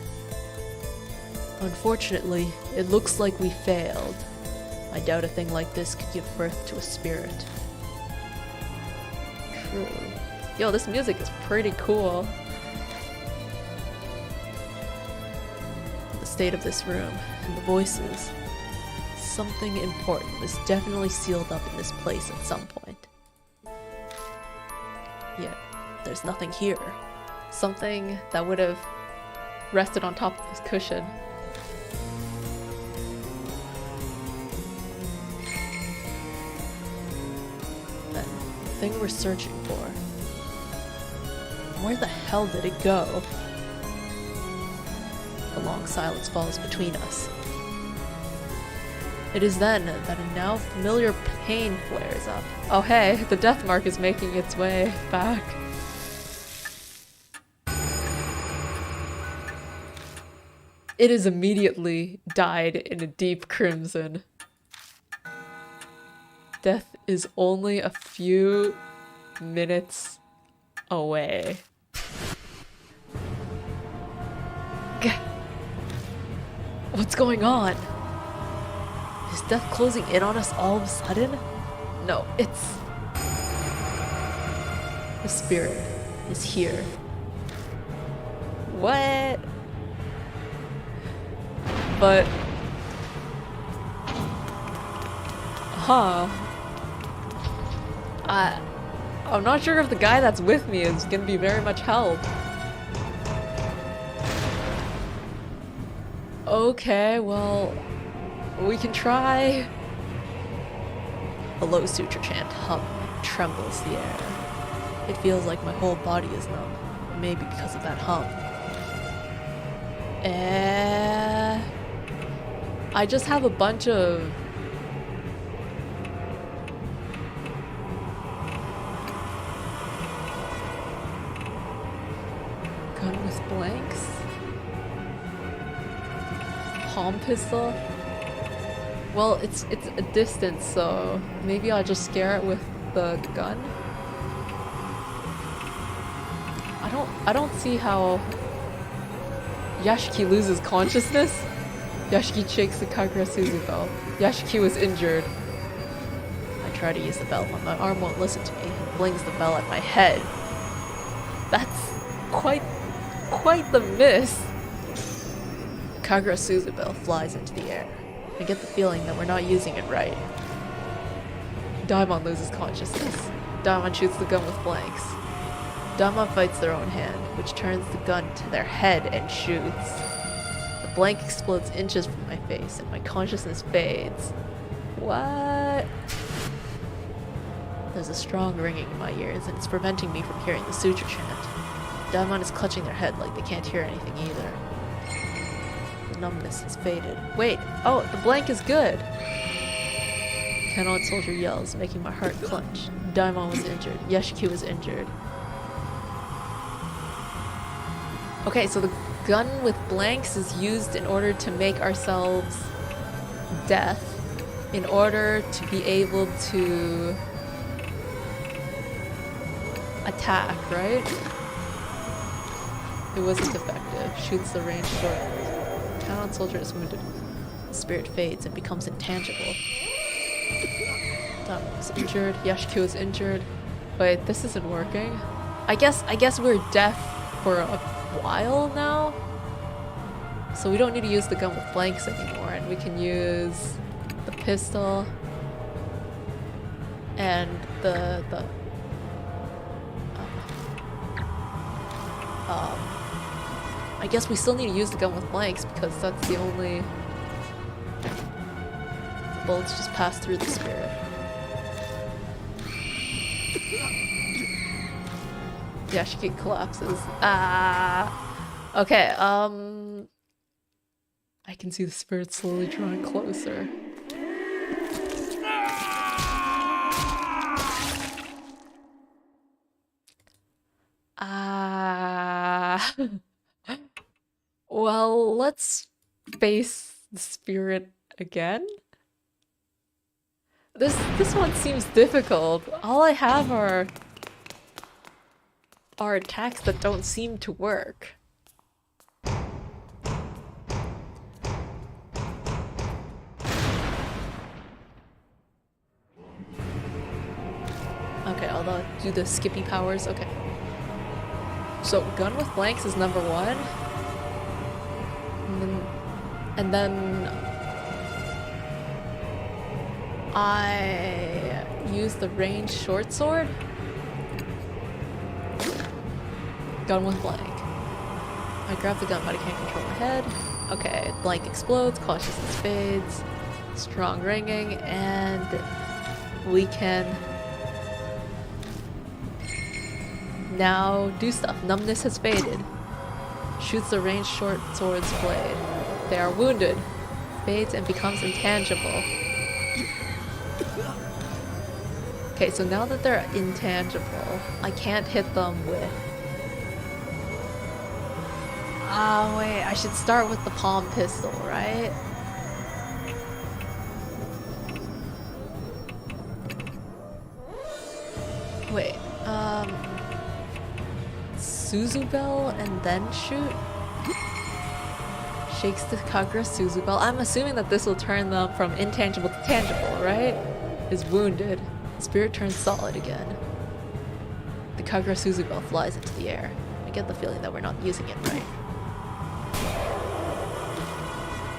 Unfortunately, it looks like we failed. I doubt a thing like this could give birth to a spirit. True. Yo, this music is pretty cool. The state of this room and the voices. Something important was definitely sealed up in this place at some point. Yet, there's nothing here. Something that would have rested on top of this cushion. Then, the thing we're searching for. Where the hell did it go? A long silence falls between us. It is then that a now familiar pain flares up. Oh hey, the death mark is making its way back. It is immediately dyed in a deep crimson. Death is only a few minutes away. What's going on? Is death closing in on us all of a sudden? No, it's... The spirit is here. What? But... Huh. I'm not sure if the guy that's with me is gonna be very much help. Okay, well... we can try. A low suture chant trembles the air. It feels like my whole body is numb, maybe because of that hum. I just have a bunch of... gun with blanks? Palm pistol? Well, it's a distance, so maybe I'll just scare it with the gun. I don't see how Yashiki loses consciousness. Yashiki shakes the Kagura-Suzu bell. Yashiki was injured. I try to use the bell, but my arm won't listen to me and flings the bell at my head. That's quite the miss. The Kagura-Suzu bell flies into the air. I get the feeling that we're not using it right. Daimon loses consciousness. Daimon shoots the gun with blanks. Daimon fights their own hand, which turns the gun to their head and shoots. The blank explodes inches from my face, and my consciousness fades. What? There's a strong ringing in my ears, and it's preventing me from hearing the suture chant. Daimon is clutching their head like they can't hear anything either. The numbness has faded. Wait! Oh, the blank is good! Cannot Soldier yells, making my heart clench. Daimon was injured. Yashiki was injured. Okay, so the gun with blanks is used in order to make ourselves death, in order to be able to attack, right? It wasn't effective. Shoots the range short. Town Soldier is wounded. The spirit fades and becomes intangible. Daimon was injured. Yashiki was injured. Wait, this isn't working. I guess we're deaf for a while now, so we don't need to use the gun with blanks anymore, and we can use the pistol and the I guess we still need to use the gun with blanks because that's the only... The bullets just pass through the spirit. Yashiki collapses. Okay, I can see the spirit slowly drawing closer. Well, let's face the spirit again. This one seems difficult. All I have are attacks that don't seem to work. Okay, I'll do the skippy powers. Okay. So gun with blanks is number one. And then I use the ranged short sword. Gun with blank. I grab the gun but I can't control my head. Okay, blank explodes, consciousness fades, strong ringing, and we can now do stuff. Numbness has faded. Shoots the ranged short sword's blade. They are wounded. Fades and becomes intangible. Okay, so now that they're intangible, I can't hit them with... Ah, wait, I should start with the palm pistol, right? Wait, Suzubel and then shoot? Shakes the Kagura Suzubel. I'm assuming that this will turn them from intangible to tangible, right? Is wounded. Spirit turns solid again. The Kagura Suzubel flies into the air. I get the feeling that we're not using it right.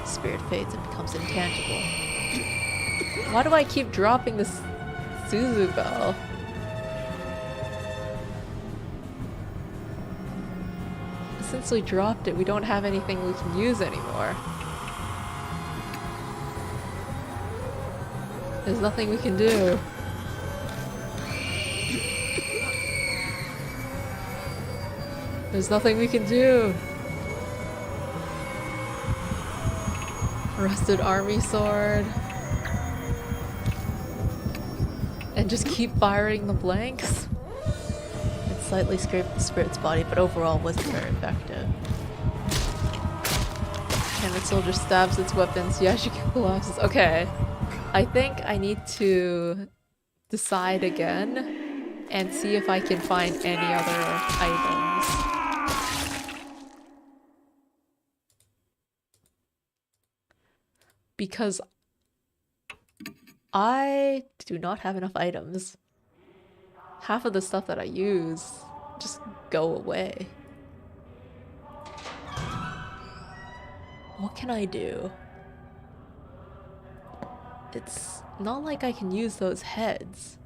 Spirit fades and becomes intangible. Why do I keep dropping this Suzubel? Since we dropped it, we don't have anything we can use anymore. There's nothing we can do. There's nothing we can do. Rusted army sword. And just keep firing the blanks. It slightly scraped the spirit's body, but overall wasn't very effective. And the soldier stabs its weapons. Yashiki collapses. Okay. I think I need to decide again and see if I can find any other items. Because I do not have enough items. Half of the stuff that I use just go away. What can I do? It's not like I can use those heads.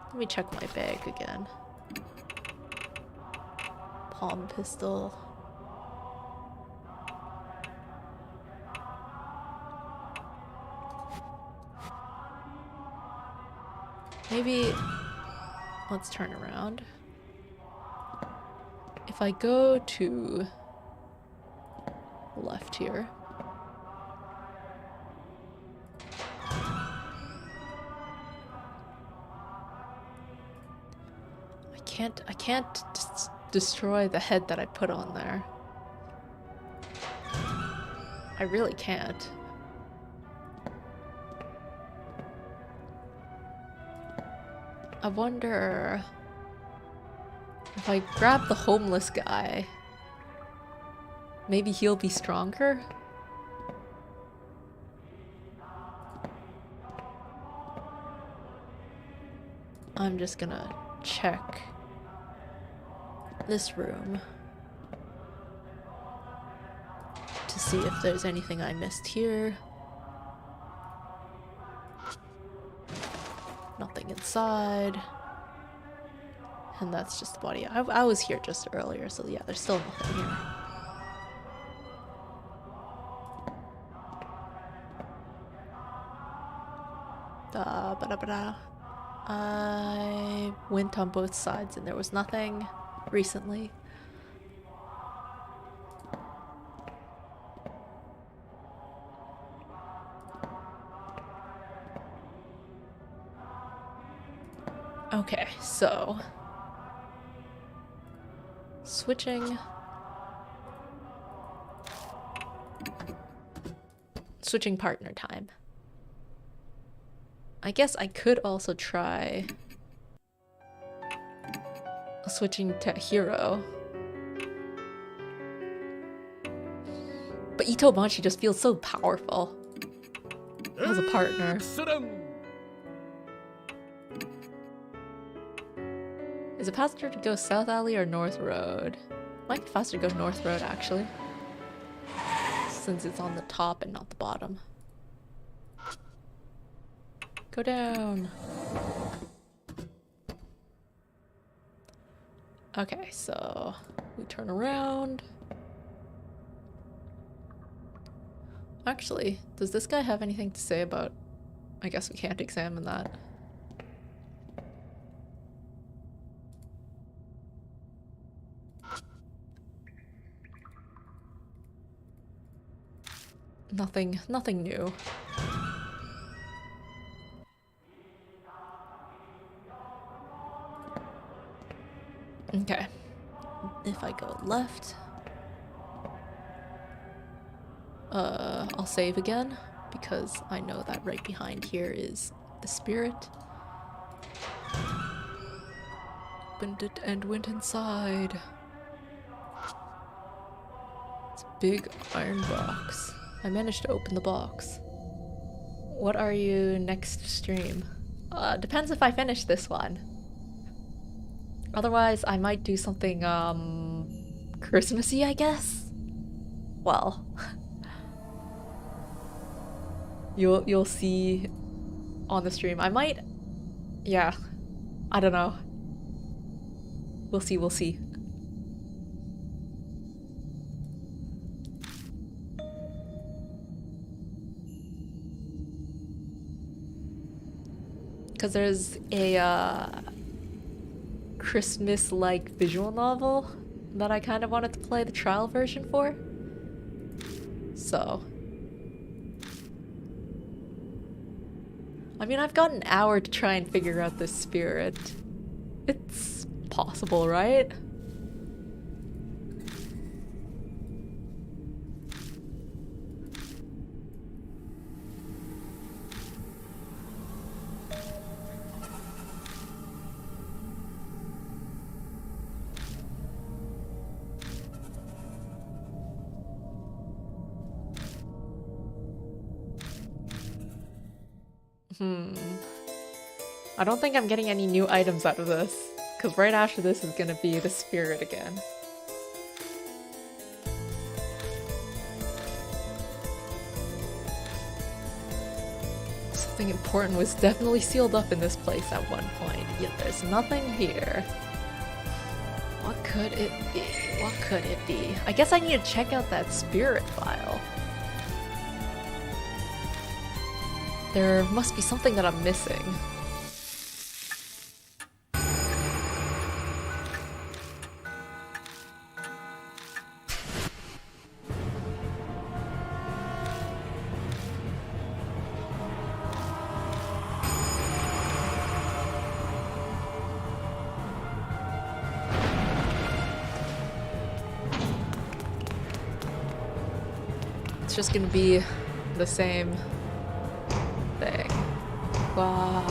Let me check my bag again. Palm pistol. Maybe let's turn around. If I go to the left here. I can't destroy the head that I put on there. I really can't. I wonder if I grab the homeless guy, maybe he'll be stronger? I'm just gonna check this room to see if there's anything I missed here. Nothing inside. And that's just the body. I was here just earlier, so yeah, there's still nothing here. Ba-da-ba-da. I went on both sides and there was nothing recently. Okay, so switching partner time. I guess I could also try switching to hero. But Itobanshi just feels so powerful as a partner. Is it faster to go South Alley or North Road? Might be faster to go North Road actually, since it's on the top and not the bottom. Go down. Okay, so we turn around. Actually, does this guy have anything to say about... I guess we can't examine that. Nothing new. Okay. If I go left... I'll save again, because I know that right behind here is the spirit. Opened it and went inside. It's a big iron box. I managed to open the box. What are you next stream? Depends if I finish this one. Otherwise, I might do something, Christmassy, I guess? Well... You'll see on the stream. I might... Yeah. I don't know. We'll see, we'll see. Because there's a Christmas-like visual novel that I kind of wanted to play the trial version for. So... I mean, I've got an hour to try and figure out this spirit. It's possible, right? I don't think I'm getting any new items out of this, because right after this is gonna be the spirit again. Something important was definitely sealed up in this place at one point, yet there's nothing here. What could it be? What could it be? I guess I need to check out that spirit file. There must be something that I'm missing. It's just gonna be the same thing. Wow.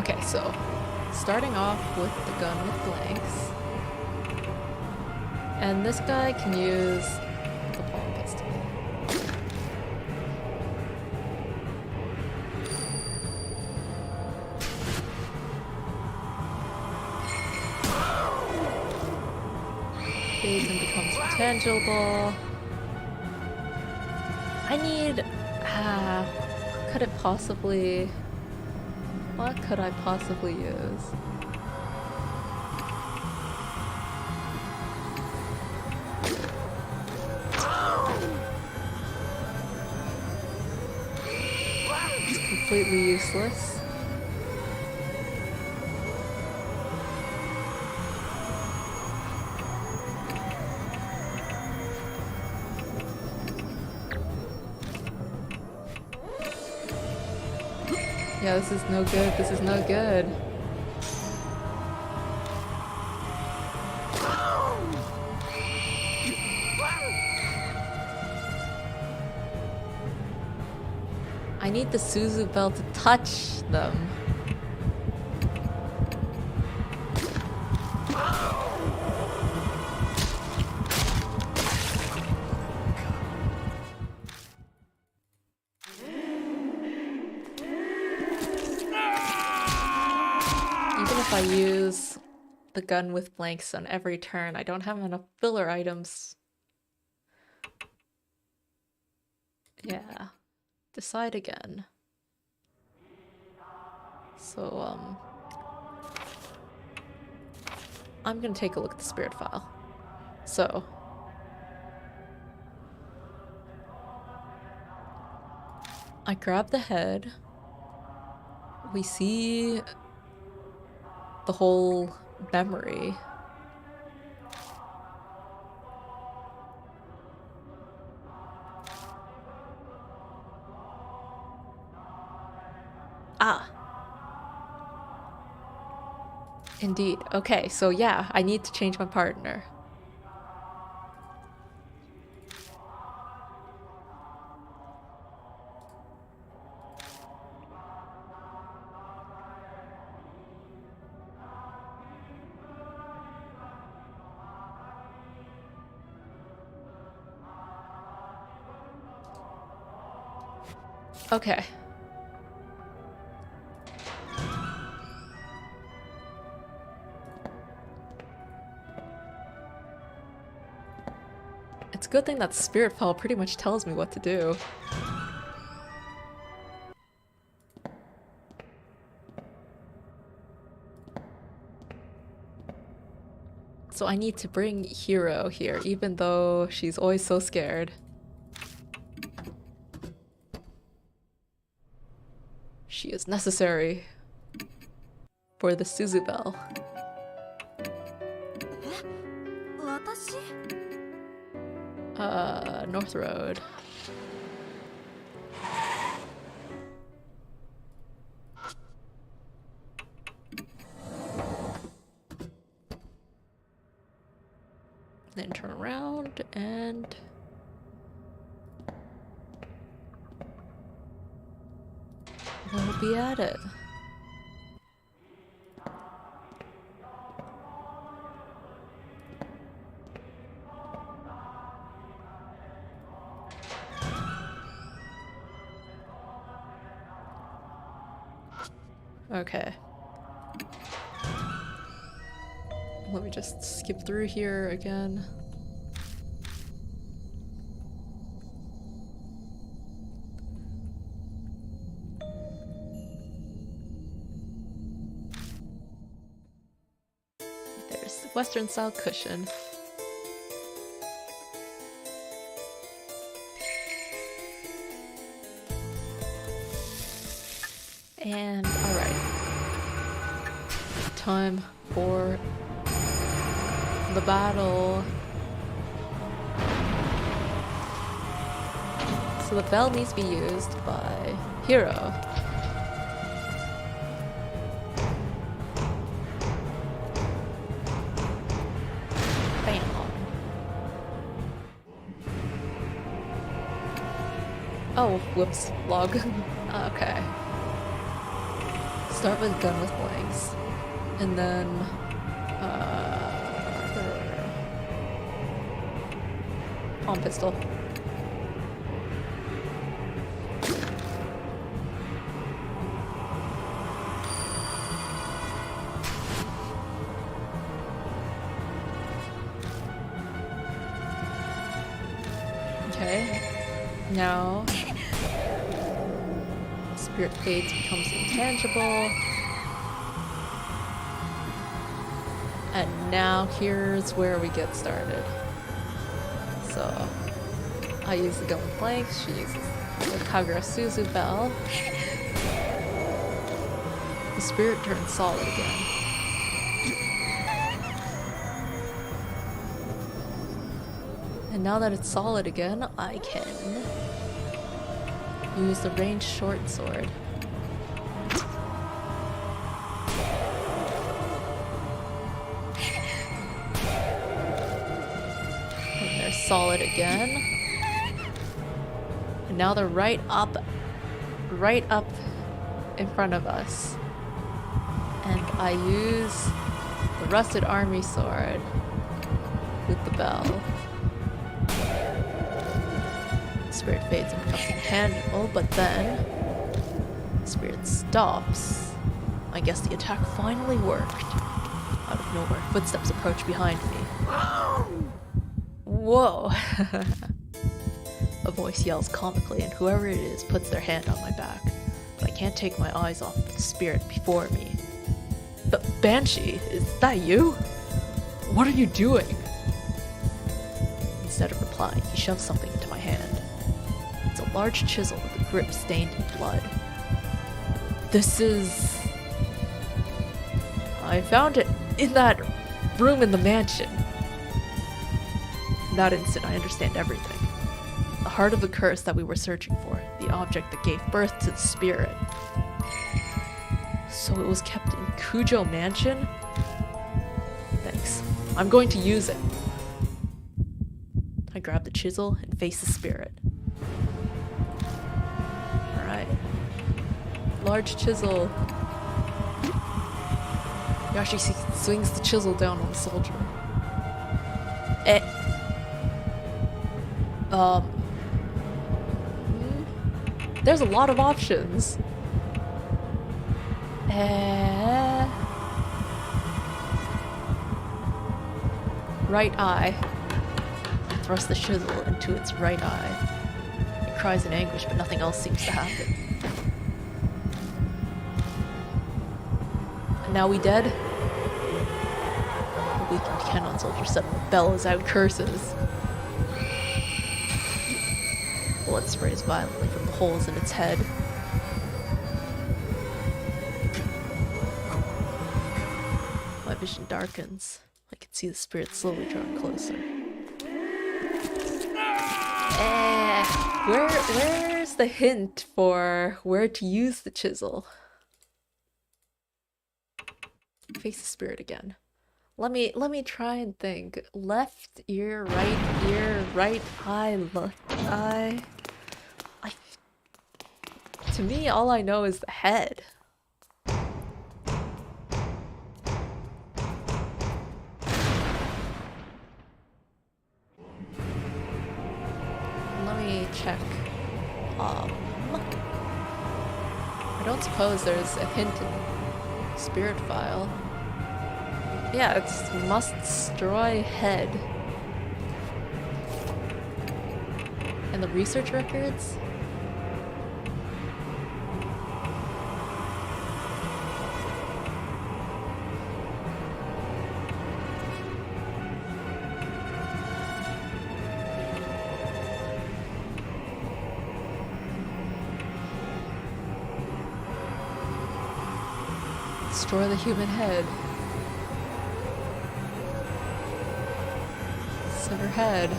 Okay, so starting off with the gun with blanks. And this guy can use the palm pistol. Fades and becomes intangible. I need... what could I possibly use? It's completely useless. Yeah, this is no good. This is no good. I need the Suzu bell to touch them. Even if I use the gun with blanks on every turn, I don't have enough filler items. Yeah. Decide again. So, I'm gonna take a look at the spirit file. So, I grab the head. We see the whole memory. Ah. Indeed. Okay, so yeah, I need to change my partner. Okay. It's a good thing that spirit file pretty much tells me what to do. So I need to bring Hero here, even though she's always so scared. She is necessary for the Suzu bell. North Road. Then turn around and... we'll be at it. Okay. Let me just skip through here again. There's the Western style cushion. And alright. Time for the battle. So the bell needs to be used by Hero. Bam. Oh, whoops. Log. Okay. Start with gun with blanks. And then palm pistol. Okay. Now spirit fades becomes intangible. And now here's where we get started. So I use the gun with blanks, she uses the Kagura Suzu bell. The spirit turns solid again. And now that it's solid again, I can use the ranged short sword. solid again. And now they're right up in front of us. And I use the rusted army sword with the bell. Spirit fades and becomes intangible, but then Spirit stops. I guess the attack finally worked. Out of nowhere, footsteps approach behind me. Whoa! A voice yells comically, and whoever it is puts their hand on my back. But I can't take my eyes off the spirit before me. Banshee, is that you? What are you doing? Instead of replying, he shoves something into my hand. It's a large chisel with a grip stained in blood. This is... I found it in that room in the mansion. In that instant, I understand everything. The heart of the curse that we were searching for, the object that gave birth to the spirit. So it was kept in Kujo Mansion? Thanks. I'm going to use it. I grab the chisel and face the spirit. Alright. Large chisel. He actually swings the chisel down on the soldier. There's a lot of options. Right eye. I thrust the chisel into its right eye. It cries in anguish, but nothing else seems to happen. And now we dead? The weakened cannon soldier suddenly bellows out curses. Blood sprays violently from the holes in its head. My vision darkens. I can see the spirit slowly drawing closer. Where's the hint for where to use the chisel? Face the spirit again. Let me try and think. Left ear, right eye, left eye. To me, all I know is the head. Let me check. I don't suppose there's a hint in Spirit File. Yeah, it's must destroy head. And the research records? Destroy the human head. Sever head.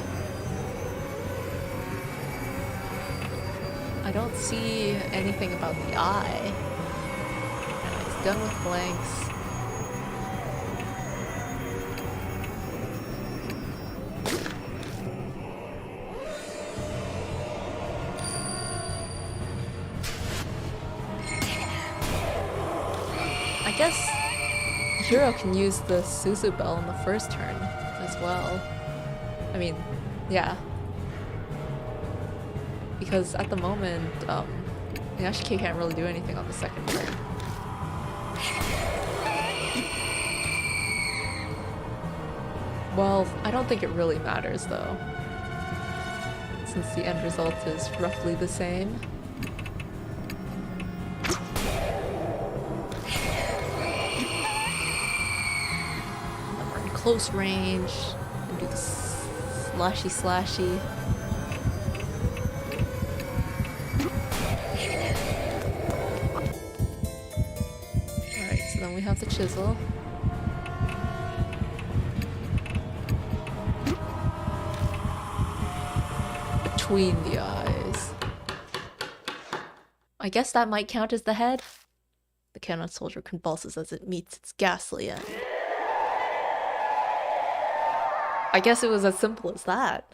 I don't see anything about the eye. It's done with blanks. I guess Hero can use the Suzu Bell in the first turn as well. I mean, yeah. Because at the moment, Yashiki can't really do anything on the second turn. Well, I don't think it really matters though, since the end result is roughly the same. Close range and do the slashy. Alright, so then we have the chisel. Between the eyes. I guess that might count as the head. The cannon soldier convulses as it meets its ghastly end. I guess it was as simple as that.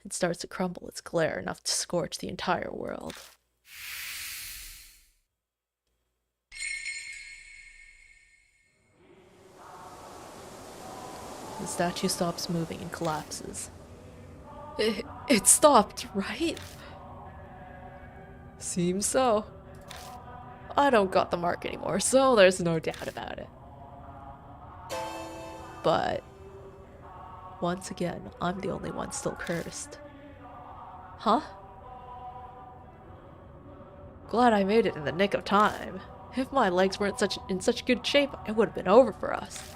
It starts to crumble its glare enough to scorch the entire world. The statue stops moving and collapses. It stopped, right? Seems so. I don't got the mark anymore, so there's no doubt about it. But once again, I'm the only one still cursed. Huh? Glad I made it in the nick of time. If my legs weren't in such good shape, it would have been over for us.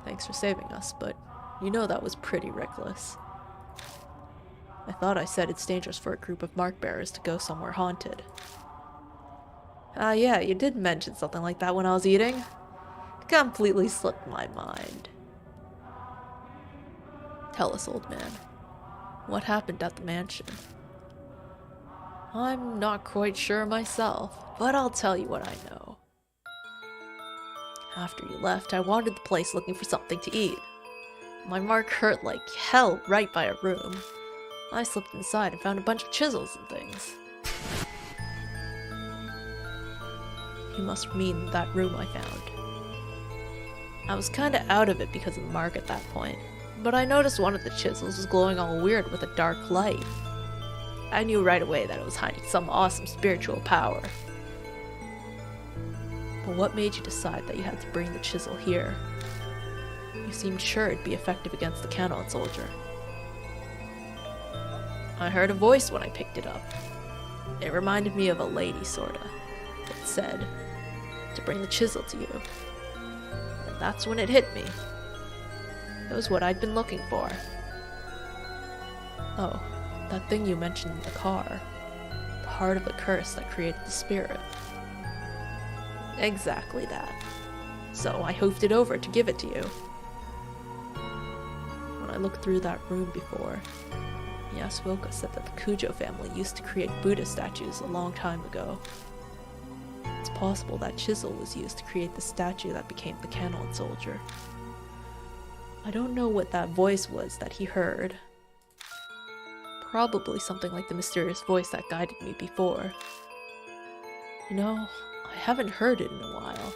Thanks for saving us, but you know that was pretty reckless. I thought I said it's dangerous for a group of mark bearers to go somewhere haunted. Yeah, you did mention something like that when I was eating. Completely slipped my mind. Tell us, old man. What happened at the mansion? I'm not quite sure myself, but I'll tell you what I know. After you left, I wandered the place looking for something to eat. My mark hurt like hell right by a room. I slipped inside and found a bunch of chisels and things. You must mean that room I found. I was kinda out of it because of the mark at that point, but I noticed one of the chisels was glowing all weird with a dark light. I knew right away that it was hiding some awesome spiritual power. But what made you decide that you had to bring the chisel here? You seemed sure it'd be effective against the Cannon soldier. I heard a voice when I picked it up. It reminded me of a lady, sorta. It said, to bring the chisel to you. And that's when it hit me. It was what I'd been looking for. Oh, that thing you mentioned in the car. The heart of the curse that created the spirit. Exactly that. So I hoofed it over to give it to you. When I looked through that room before, Yasuoka said that the Kujo family used to create Buddha statues a long time ago. It's possible that chisel was used to create the statue that became the Cannon soldier. I don't know what that voice was that he heard. Probably something like the mysterious voice that guided me before. You know, I haven't heard it in a while.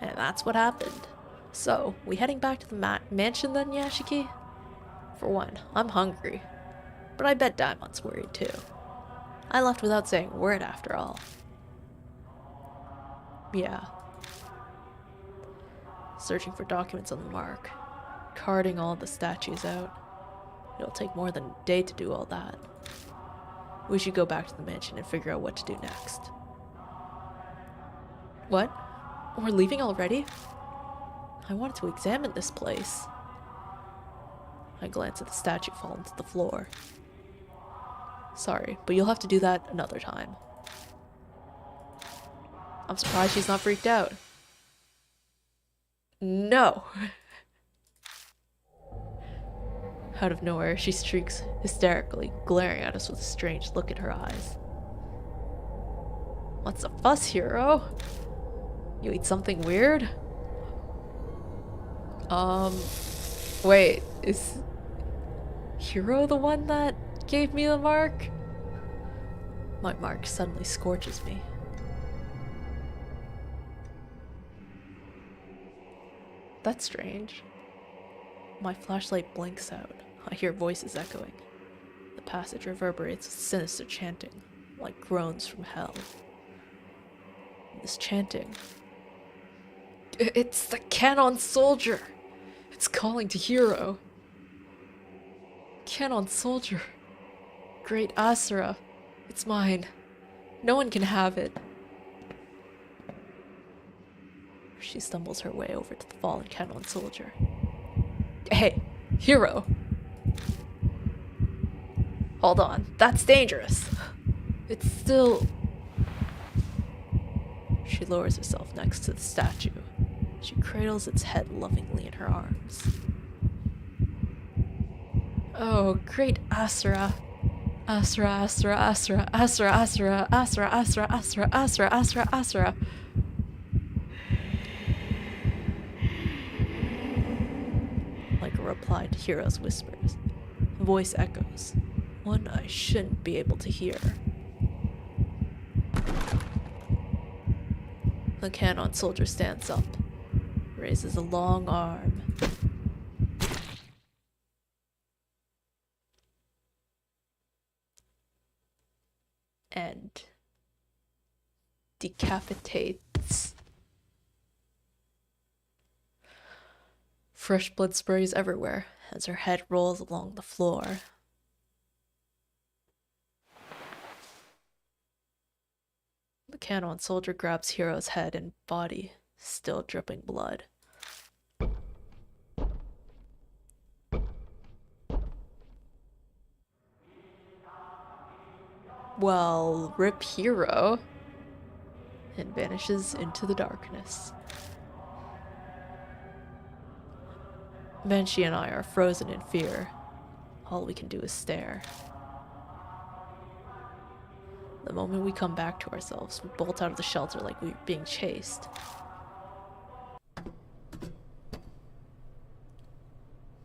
And that's what happened. So, we heading back to the mansion then, Yashiki? For one, I'm hungry. But I bet Daimon's worried too. I left without saying a word after all. Yeah. Searching for documents on the mark. Carting all the statues out. It'll take more than a day to do all that. We should go back to the mansion and figure out what to do next. What? We're leaving already? I wanted to examine this place. I glanced at the statue fallen to the floor. Sorry, but you'll have to do that another time. I'm surprised she's not freaked out. No! Out of nowhere, she shrieks hysterically, glaring at us with a strange look in her eyes. What's the fuss, hero? You eat something weird? Wait, is Hero the one that gave me the mark? My mark suddenly scorches me. That's strange. My flashlight blinks out. I hear voices echoing. The passage reverberates with sinister chanting, like groans from hell. This chanting... It's the Cannon soldier! It's calling to Hero. Cannon soldier. Great Asura. It's mine. No one can have it. She stumbles her way over to the fallen Cannon soldier. Hey, Hero. Hold on, that's dangerous. It's still... She lowers herself next to the statue. She cradles its head lovingly in her arms. Oh, great Asura. Asura, Asura, Asura, Asura, Asura, Asura, Asura, Asura, Asura, Asura, Asura. reply to Hiro's whispers. A voice echoes, one I shouldn't be able to hear. The cannon soldier stands up, raises a long arm. And decapitates. Fresh blood sprays everywhere as her head rolls along the floor. The cannon soldier grabs Hiro's head and body, still dripping blood. Well, rip Hiro, and vanishes into the darkness. Banshee and I are frozen in fear. All we can do is stare. The moment we come back to ourselves, we bolt out of the shelter like we were being chased.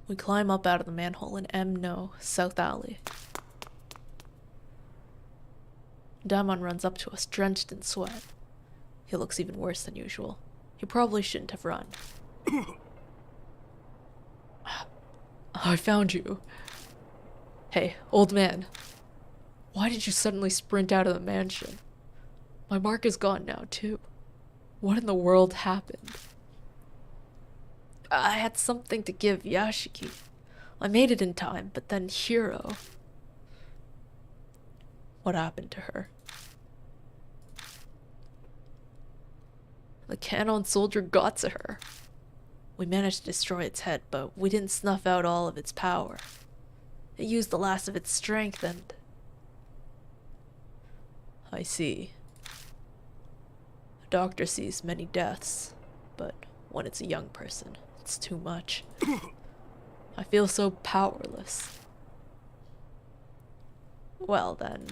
We climb up out of the manhole in M-No, South Alley. Damon runs up to us, drenched in sweat. He looks even worse than usual. He probably shouldn't have run. I found you. Hey, old man. Why did you suddenly sprint out of the mansion? My mark is gone now, too. What in the world happened? I had something to give Yashiki. I made it in time, but then Hiro... What happened to her? The cannon soldier got to her. We managed to destroy its head, but we didn't snuff out all of its power. It used the last of its strength and... I see. A doctor sees many deaths, but when it's a young person, it's too much. I feel so powerless. Well then,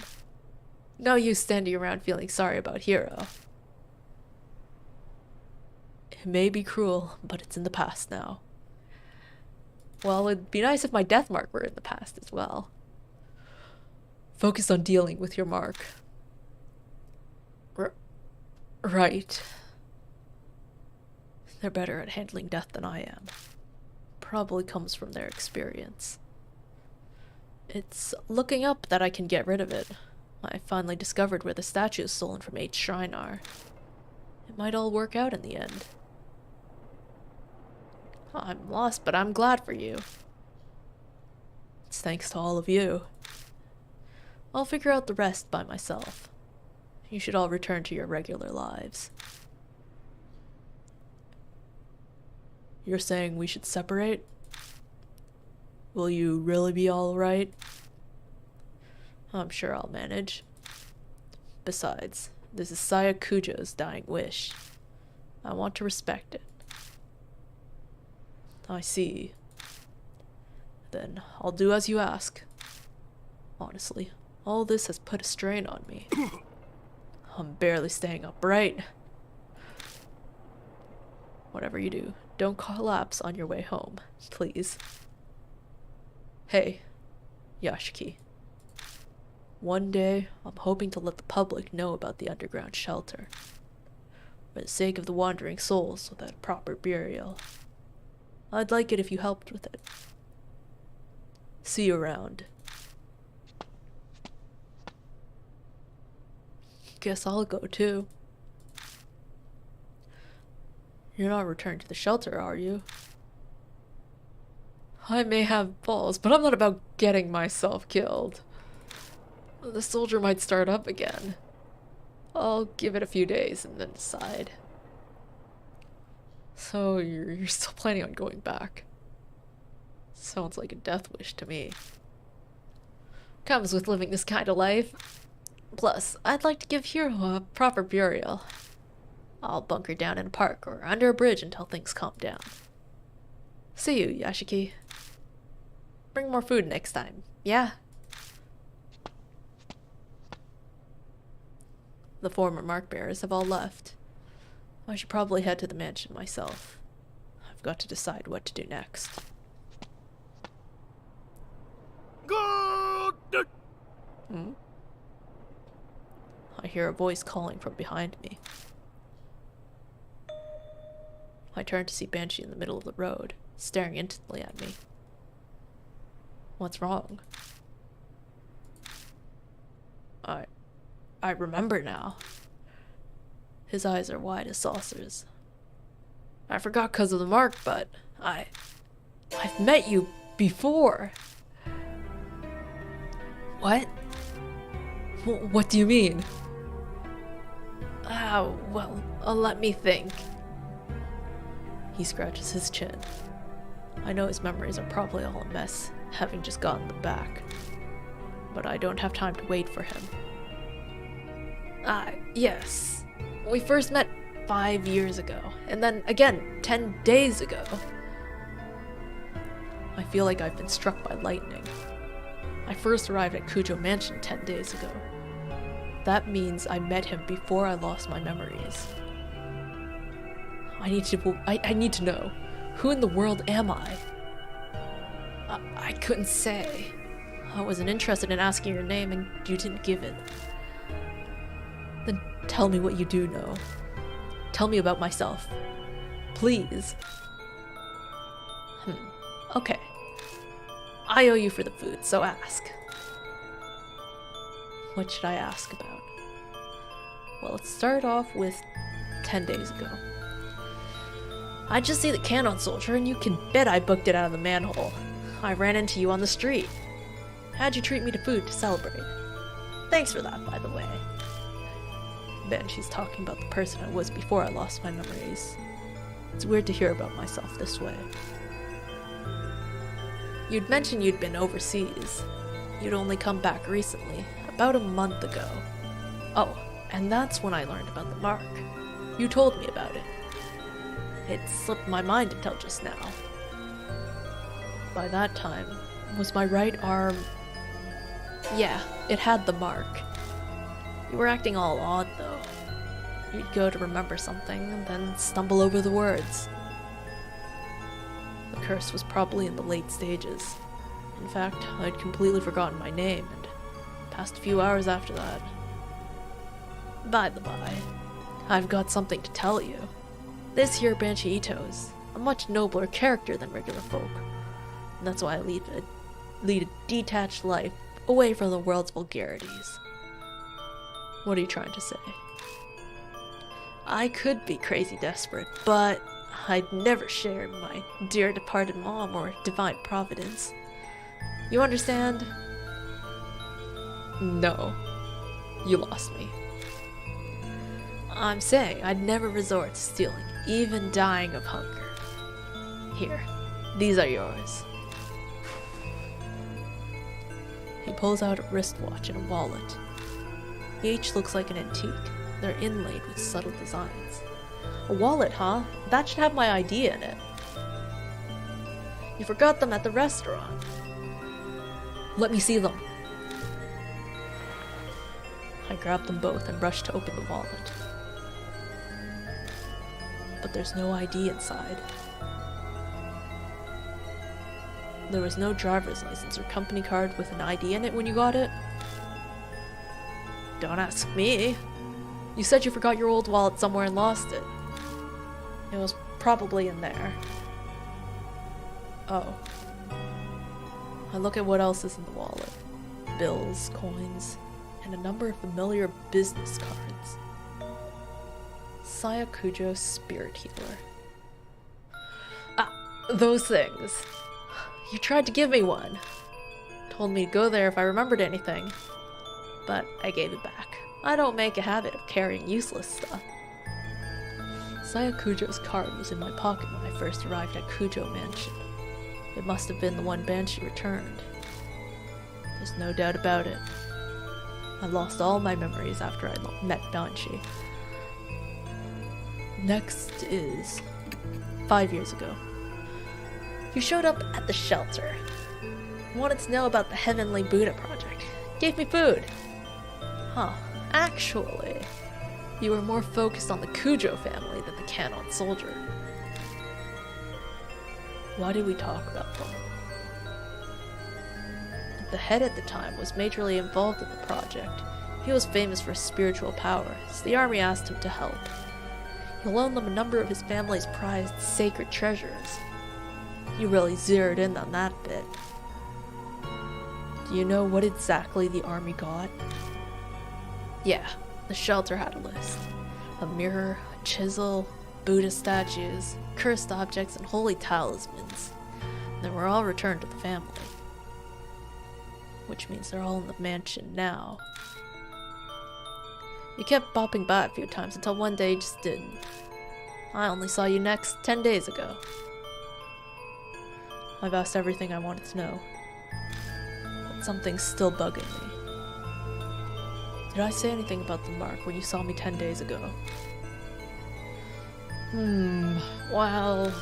no use standing around feeling sorry about Hiro. It may be cruel, but it's in the past now. Well, it'd be nice if my death mark were in the past as well. Focus on dealing with your mark. Right. They're better at handling death than I am. Probably comes from their experience. It's looking up that I can get rid of it. I finally discovered where the statues stolen from H Shrine are. It might all work out in the end. I'm lost, but I'm glad for you. It's thanks to all of you. I'll figure out the rest by myself. You should all return to your regular lives. You're saying we should separate? Will you really be alright? I'm sure I'll manage. Besides, this is Saya Kujo's dying wish. I want to respect it. I see. Then I'll do as you ask. Honestly, all this has put a strain on me. I'm barely staying upright. Whatever you do, don't collapse on your way home, please. Hey, Yashiki. One day, I'm hoping to let the public know about the underground shelter. For the sake of the wandering souls, so that proper burial. I'd like it if you helped with it. See you around. Guess I'll go too. You're not returned to the shelter, are you? I may have balls, but I'm not about getting myself killed. The soldier might start up again. I'll give it a few days and then decide. So you're still planning on going back? Sounds like a death wish to me. Comes with living this kind of life. Plus, I'd like to give Hiro a proper burial. I'll bunker down in a park or under a bridge until things calm down. See you, Yashiki. Bring more food next time, yeah? The former mark bearers have all left. I should probably head to the mansion myself. I've got to decide what to do next. Hmm? I hear a voice calling from behind me. I turn to see Banshee in the middle of the road, staring intently at me. What's wrong? I remember now. His eyes are wide as saucers. I forgot 'cause of the mark, but I've met you before. What? What do you mean? Well, let me think. He scratches his chin. I know his memories are probably all a mess, having just gotten them back. But I don't have time to wait for him. Yes. We first met 5 years ago, and then again 10 days ago. I feel like I've been struck by lightning. I first arrived at Kujo Mansion 10 days ago. That means I met him before I lost my memories. I need to know. Who in the world am I? I couldn't say. I wasn't interested in asking your name and you didn't give it. Then tell me what you do know. Tell me about myself. Please. Okay. I owe you for the food, so ask. What should I ask about? Well, let's start off with 10 days ago. I just see the Cannon Soldier and you can bet I booked it out of the manhole. I ran into you on the street. How'd you treat me to food to celebrate? Thanks for that, by the way. Then she's talking about the person I was before I lost my memories. It's weird to hear about myself this way. You'd mentioned you'd been overseas. You'd only come back recently, about a month ago. Oh, and that's when I learned about the mark. You told me about it. It slipped my mind until just now. By that time, was my right arm... Yeah, it had the mark. You were acting all odd, though. You'd go to remember something, and then stumble over the words. The curse was probably in the late stages. In fact, I'd completely forgotten my name, and passed a few hours after that. By the by, I've got something to tell you. This here Banshee Ito's a much nobler character than regular folk. And that's why I lead a detached life, away from the world's vulgarities. What are you trying to say? I could be crazy desperate, but I'd never share my dear departed mom or divine providence. You understand? No. You lost me. I'm saying I'd never resort to stealing, even dying of hunger. Here, these are yours. He pulls out a wristwatch and a wallet. Each looks like an antique. They're inlaid with subtle designs. A wallet, huh? That should have my ID in it. You forgot them at the restaurant. Let me see them. I grab them both and rush to open the wallet. But there's no ID inside. There was no driver's license or company card with an ID in it when you got it? Don't ask me. You said you forgot your old wallet somewhere and lost it. It was probably in there. Oh. I look at what else is in the wallet. Bills, coins, and a number of familiar business cards. Sayakujo Spirit Healer. Ah, those things. You tried to give me one. Told me to go there if I remembered anything. But I gave it back. I don't make a habit of carrying useless stuff. Sayakujo's card was in my pocket when I first arrived at Kujo Mansion. It must have been the one Banshee returned. There's no doubt about it. I lost all my memories after I met Banshee. Next is 5 years ago. You showed up at the shelter. Wanted to know about the Heavenly Buddha project. Gave me food. Huh. Actually, you were more focused on the Kujo family than the Cannon Soldier. Why did we talk about them? The head at the time was majorly involved in the project. He was famous for his spiritual power, so the army asked him to help. He loaned them a number of his family's prized sacred treasures. You really zeroed in on that bit. Do you know what exactly the army got? Yeah, the shelter had a list. A mirror, a chisel, Buddha statues, cursed objects, and holy talismans. They were all returned to the family. Which means they're all in the mansion now. You kept bopping by a few times until one day you just didn't. I only saw you next 10 days ago. I've asked everything I wanted to know. But something's still bugging me. Did I say anything about the mark when you saw me 10 days ago? Well,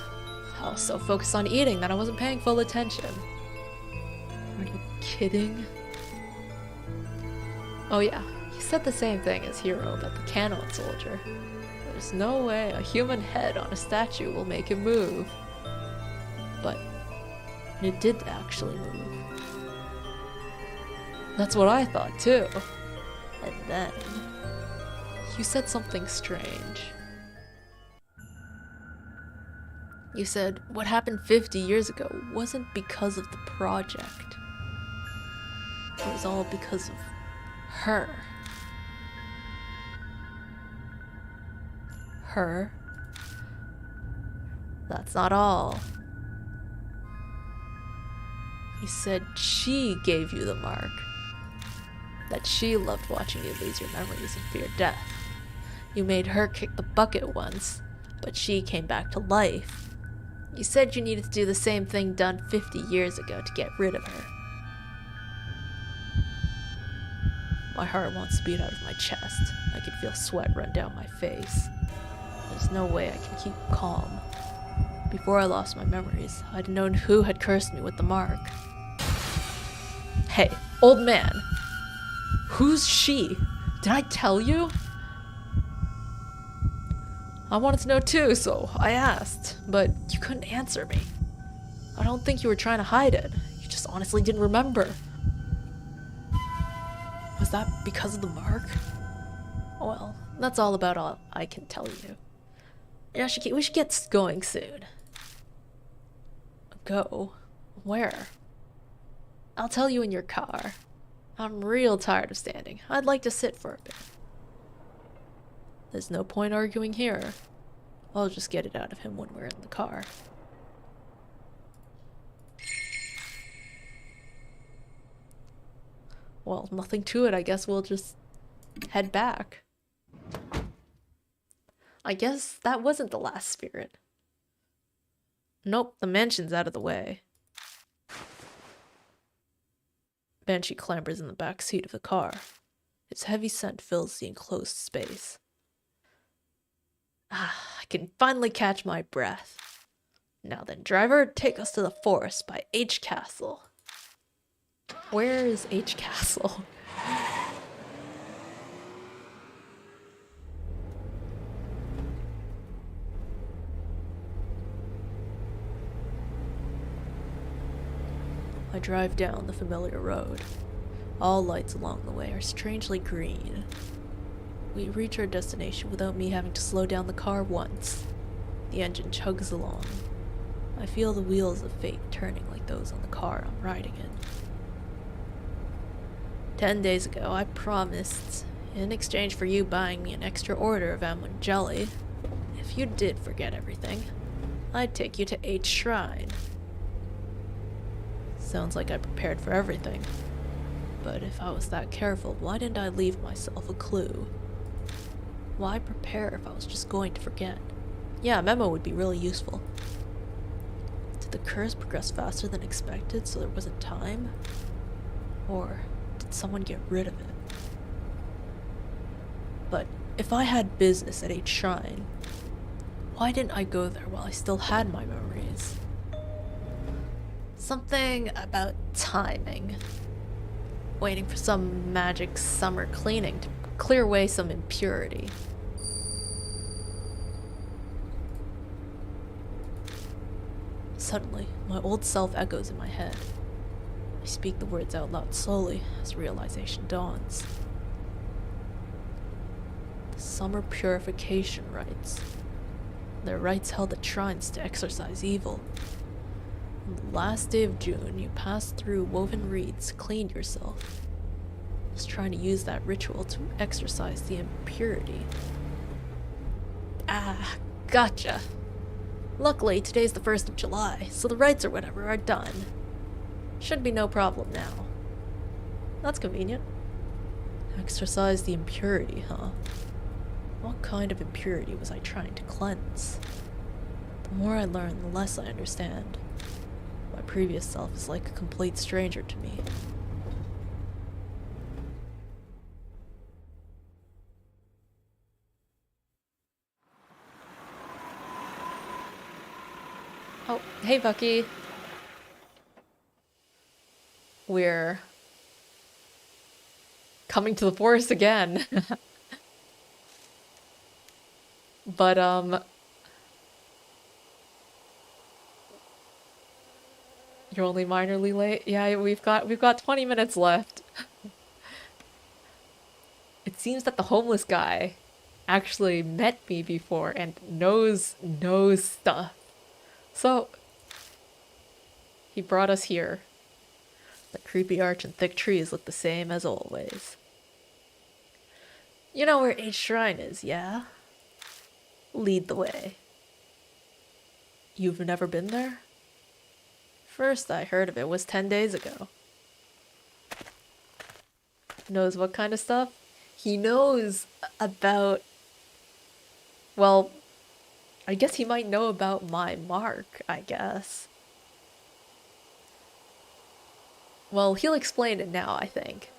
I was so focused on eating that I wasn't paying full attention. Are you kidding? Oh yeah, you said the same thing as Hero about the cannon soldier. There's no way a human head on a statue will make him move. But it did actually move. That's what I thought too. And then you said something strange. You said what happened 50 years ago wasn't because of the project. It was all because of her. Her? That's not all. You said she gave you the mark. That she loved watching you lose your memories and fear death. You made her kick the bucket once, but she came back to life. You said you needed to do the same thing done 50 years ago to get rid of her. My heart wants to beat out of my chest. I can feel sweat run down my face. There's no way I can keep calm. Before I lost my memories, I'd known who had cursed me with the mark. Hey, old man! Who's she? Did I tell you? I wanted to know too, so I asked, but you couldn't answer me. I don't think you were trying to hide it. You just honestly didn't remember. Was that because of the mark? Well, that's all about all I can tell you. Yashiki, we should get going soon. Go? Where? I'll tell you in your car. I'm real tired of standing. I'd like to sit for a bit. There's no point arguing here. I'll just get it out of him when we're in the car. Well, nothing to it. I guess we'll just head back. I guess that wasn't the last spirit. Nope, the mansion's out of the way. Banshee clambers in the back seat of the car. Its heavy scent fills the enclosed space. I can finally catch my breath. Now then, driver, take us to the forest by H Castle. Where is H Castle? I drive down the familiar road. All lights along the way are strangely green. We reach our destination without me having to slow down the car once. The engine chugs along. I feel the wheels of fate turning like those on the car I'm riding in. 10 days ago, I promised, in exchange for you buying me an extra order of almond jelly, if you did forget everything, I'd take you to H Shrine. Sounds like I prepared for everything. But if I was that careful, why didn't I leave myself a clue? Why prepare if I was just going to forget? Yeah, a memo would be really useful. Did the curse progress faster than expected so there wasn't time? Or did someone get rid of it? But if I had business at H Shrine, why didn't I go there while I still had my memories? Something about timing. Waiting for some magic summer cleaning to clear away some impurity. Suddenly, my old self echoes in my head. I speak the words out loud slowly as realization dawns. The summer purification rites. They're rites held at shrines to exorcise evil. On the last day of June, you pass through woven reeds, clean yourself. Just trying to use that ritual to exorcise the impurity. Ah, gotcha. Luckily, today's the 1st of July, so the rites or whatever are done. Should be no problem now. That's convenient. Exorcise the impurity, huh? What kind of impurity was I trying to cleanse? The more I learn, the less I understand. My previous self is like a complete stranger to me. Oh, hey Bucky. We're coming to the forest again. But you're only minorly late. Yeah, we've got 20 minutes left. It seems that the homeless guy actually met me before and knows stuff. So he brought us here. The creepy arch and thick trees look the same as always. You know where H Shrine is, yeah? Lead the way. You've never been there? First I heard of it was 10 days ago. Knows what kind of stuff? He knows about... Well, I guess he might know about my mark, I guess. Well, he'll explain it now, I think.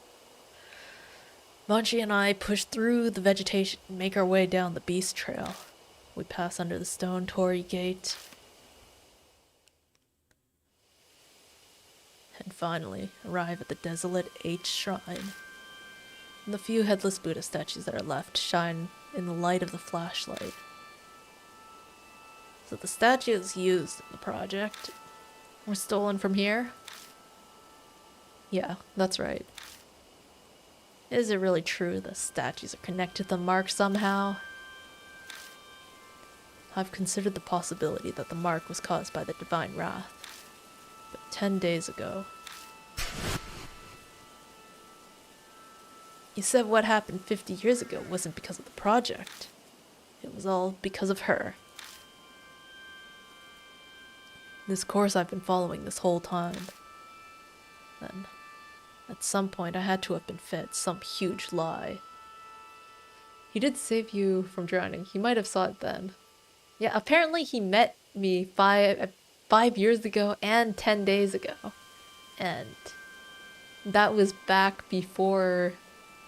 Munchie and I push through the vegetation and make our way down the beast trail. We pass under the stone torii gate. And finally arrive at the desolate H Shrine. The few headless Buddha statues that are left shine in the light of the flashlight. So the statues used in the project were stolen from here? Yeah, that's right. Is it really true the statues are connected to the mark somehow? I've considered the possibility that the mark was caused by the divine wrath. But 10 days ago... You said what happened 50 years ago wasn't because of the project. It was all because of her. This course I've been following this whole time. Then, at some point I had to have been fed some huge lie. He did save you from drowning. He might have saw it then. Yeah, apparently he met me five years ago and 10 days ago. And that was back before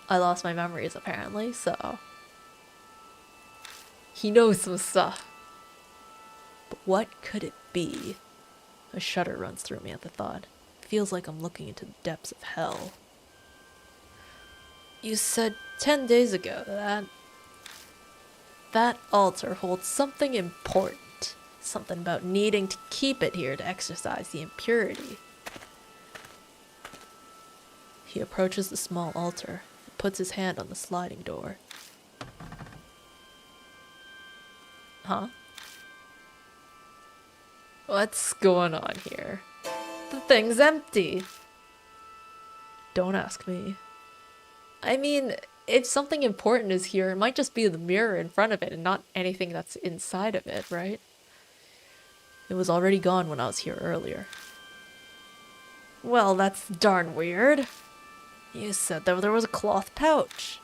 I lost my memories, apparently, so... He knows some stuff. But what could it be? A shudder runs through me at the thought. It feels like I'm looking into the depths of hell. You said 10 days ago that altar holds something important. Something about needing to keep it here to exorcise the impurity. He approaches the small altar and puts his hand on the sliding door. Huh? What's going on here? The thing's empty. Don't ask me. I mean, if something important is here, it might just be the mirror in front of it and not anything that's inside of it, right? It was already gone when I was here earlier. Well, that's darn weird. You said that there was a cloth pouch.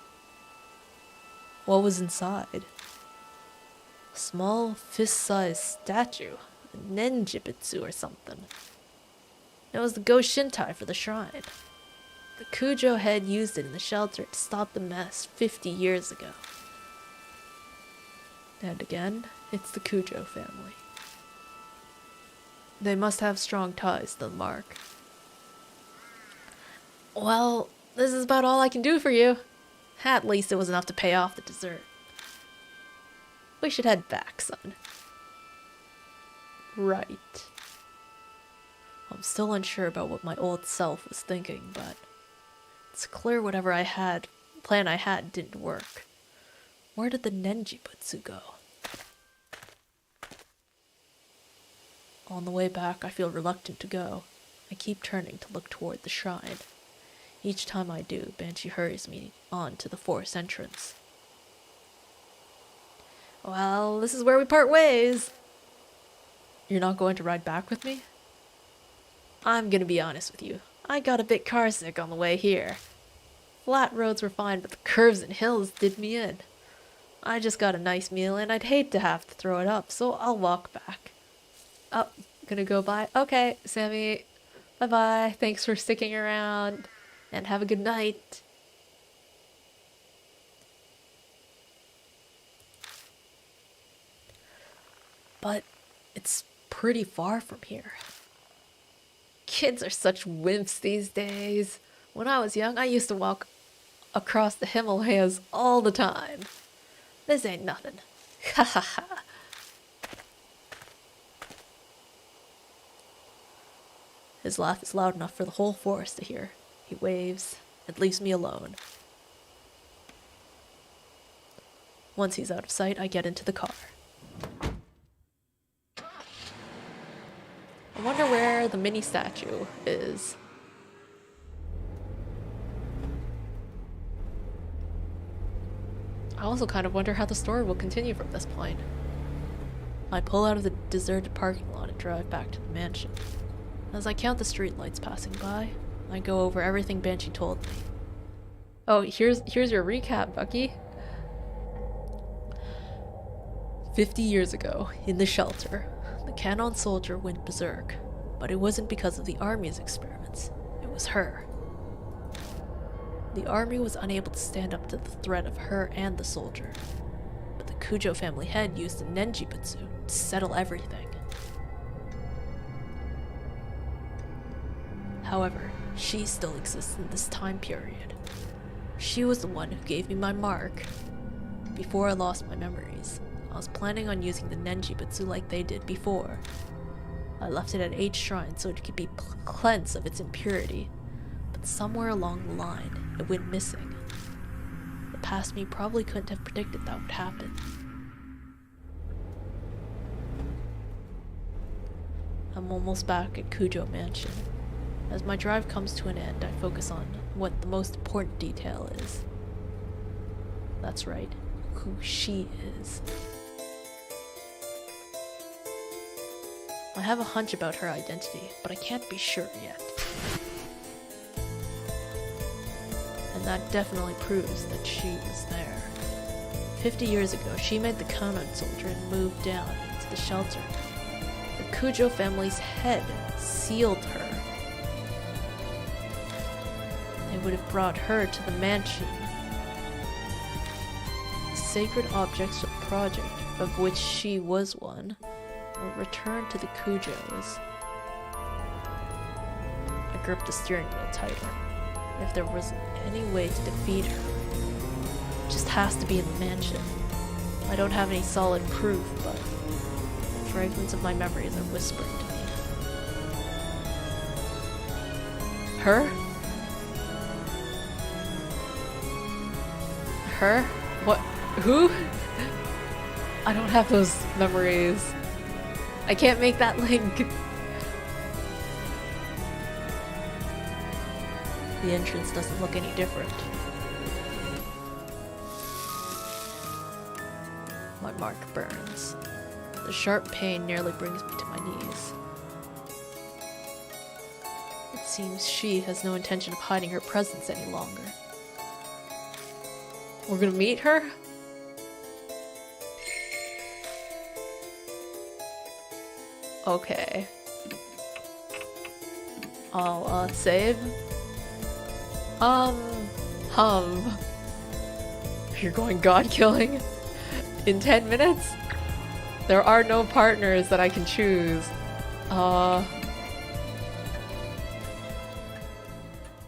What was inside? A small fist-sized statue. A ninjitsu or something. It was the Go Shintai for the shrine. The Kujo head used it in the shelter to stop the mess 50 years ago. And again, it's the Kujo family. They must have strong ties to the mark. Well, this is about all I can do for you. At least it was enough to pay off the dessert. We should head back, son. Right. I'm still unsure about what my old self was thinking, but it's clear whatever plan I had didn't work. Where did the Nenjibutsu go? On the way back, I feel reluctant to go. I keep turning to look toward the shrine. Each time I do, Banshee hurries me on to the forest entrance. Well, this is where we part ways. You're not going to ride back with me? I'm gonna be honest with you. I got a bit carsick on the way here. Flat roads were fine, but the curves and hills did me in. I just got a nice meal and I'd hate to have to throw it up, so I'll walk back. Oh, gonna go by? Okay, Sammy. Bye-bye. Thanks for sticking around. And have a good night. But it's pretty far from here. Kids are such wimps these days. When I was young, I used to walk across the Himalayas all the time. This ain't nothing. Ha ha ha. His laugh is loud enough for the whole forest to hear. He waves and leaves me alone. Once he's out of sight, I get into the car. I wonder where the mini statue is. I also kind of wonder how the story will continue from this point. I pull out of the deserted parking lot and drive back to the mansion. As I count the streetlights passing by, I go over everything Banshee told me. Oh, here's your recap, Bucky. 50 years ago, in the shelter, the Canon soldier went berserk, but it wasn't because of the army's experiments. It was her. The army was unable to stand up to the threat of her and the soldier, but the Kujo family head used the Nenjibutsu to settle everything. However, she still exists in this time period. She was the one who gave me my mark. Before I lost my memories, I was planning on using the Nenjibutsu like they did before. I left it at 8 shrines so it could be cleansed of its impurity, but somewhere along the line, it went missing. The past me probably couldn't have predicted that would happen. I'm almost back at Kujo Mansion. As my drive comes to an end, I focus on what the most important detail is. That's right, who she is. I have a hunch about her identity, but I can't be sure yet. And that definitely proves that she was there. 50 years ago, she made the Kanon soldier and moved down into the shelter. The Kujo family's head sealed her. They would have brought her to the mansion. The sacred objects of the project, of which she was one, were returned to the Kujos. I gripped the steering wheel tighter. If there was any way to defeat her, it just has to be in the mansion. I don't have any solid proof, but fragments of my memories are whispering to me. Her? Her? What? Who? I don't have those memories. I can't make that link. The entrance doesn't look any different. My mark burns. The sharp pain nearly brings me to my knees. It seems she has no intention of hiding her presence any longer. We're gonna meet her? Okay. I'll save. You're going god killing in 10 minutes? There are no partners that I can choose.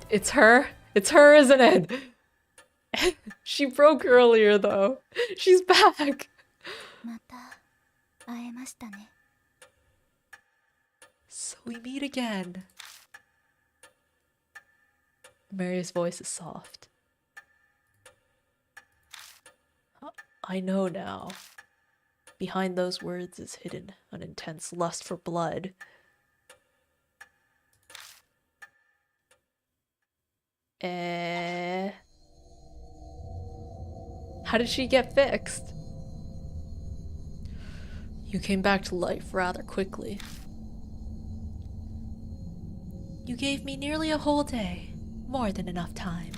It's her? It's her, isn't it? She broke earlier though. She's back. So we meet again. Mary's voice is soft. I know now. Behind those words is hidden an intense lust for blood. How did she get fixed? You came back to life rather quickly. You gave me nearly a whole day, more than enough time.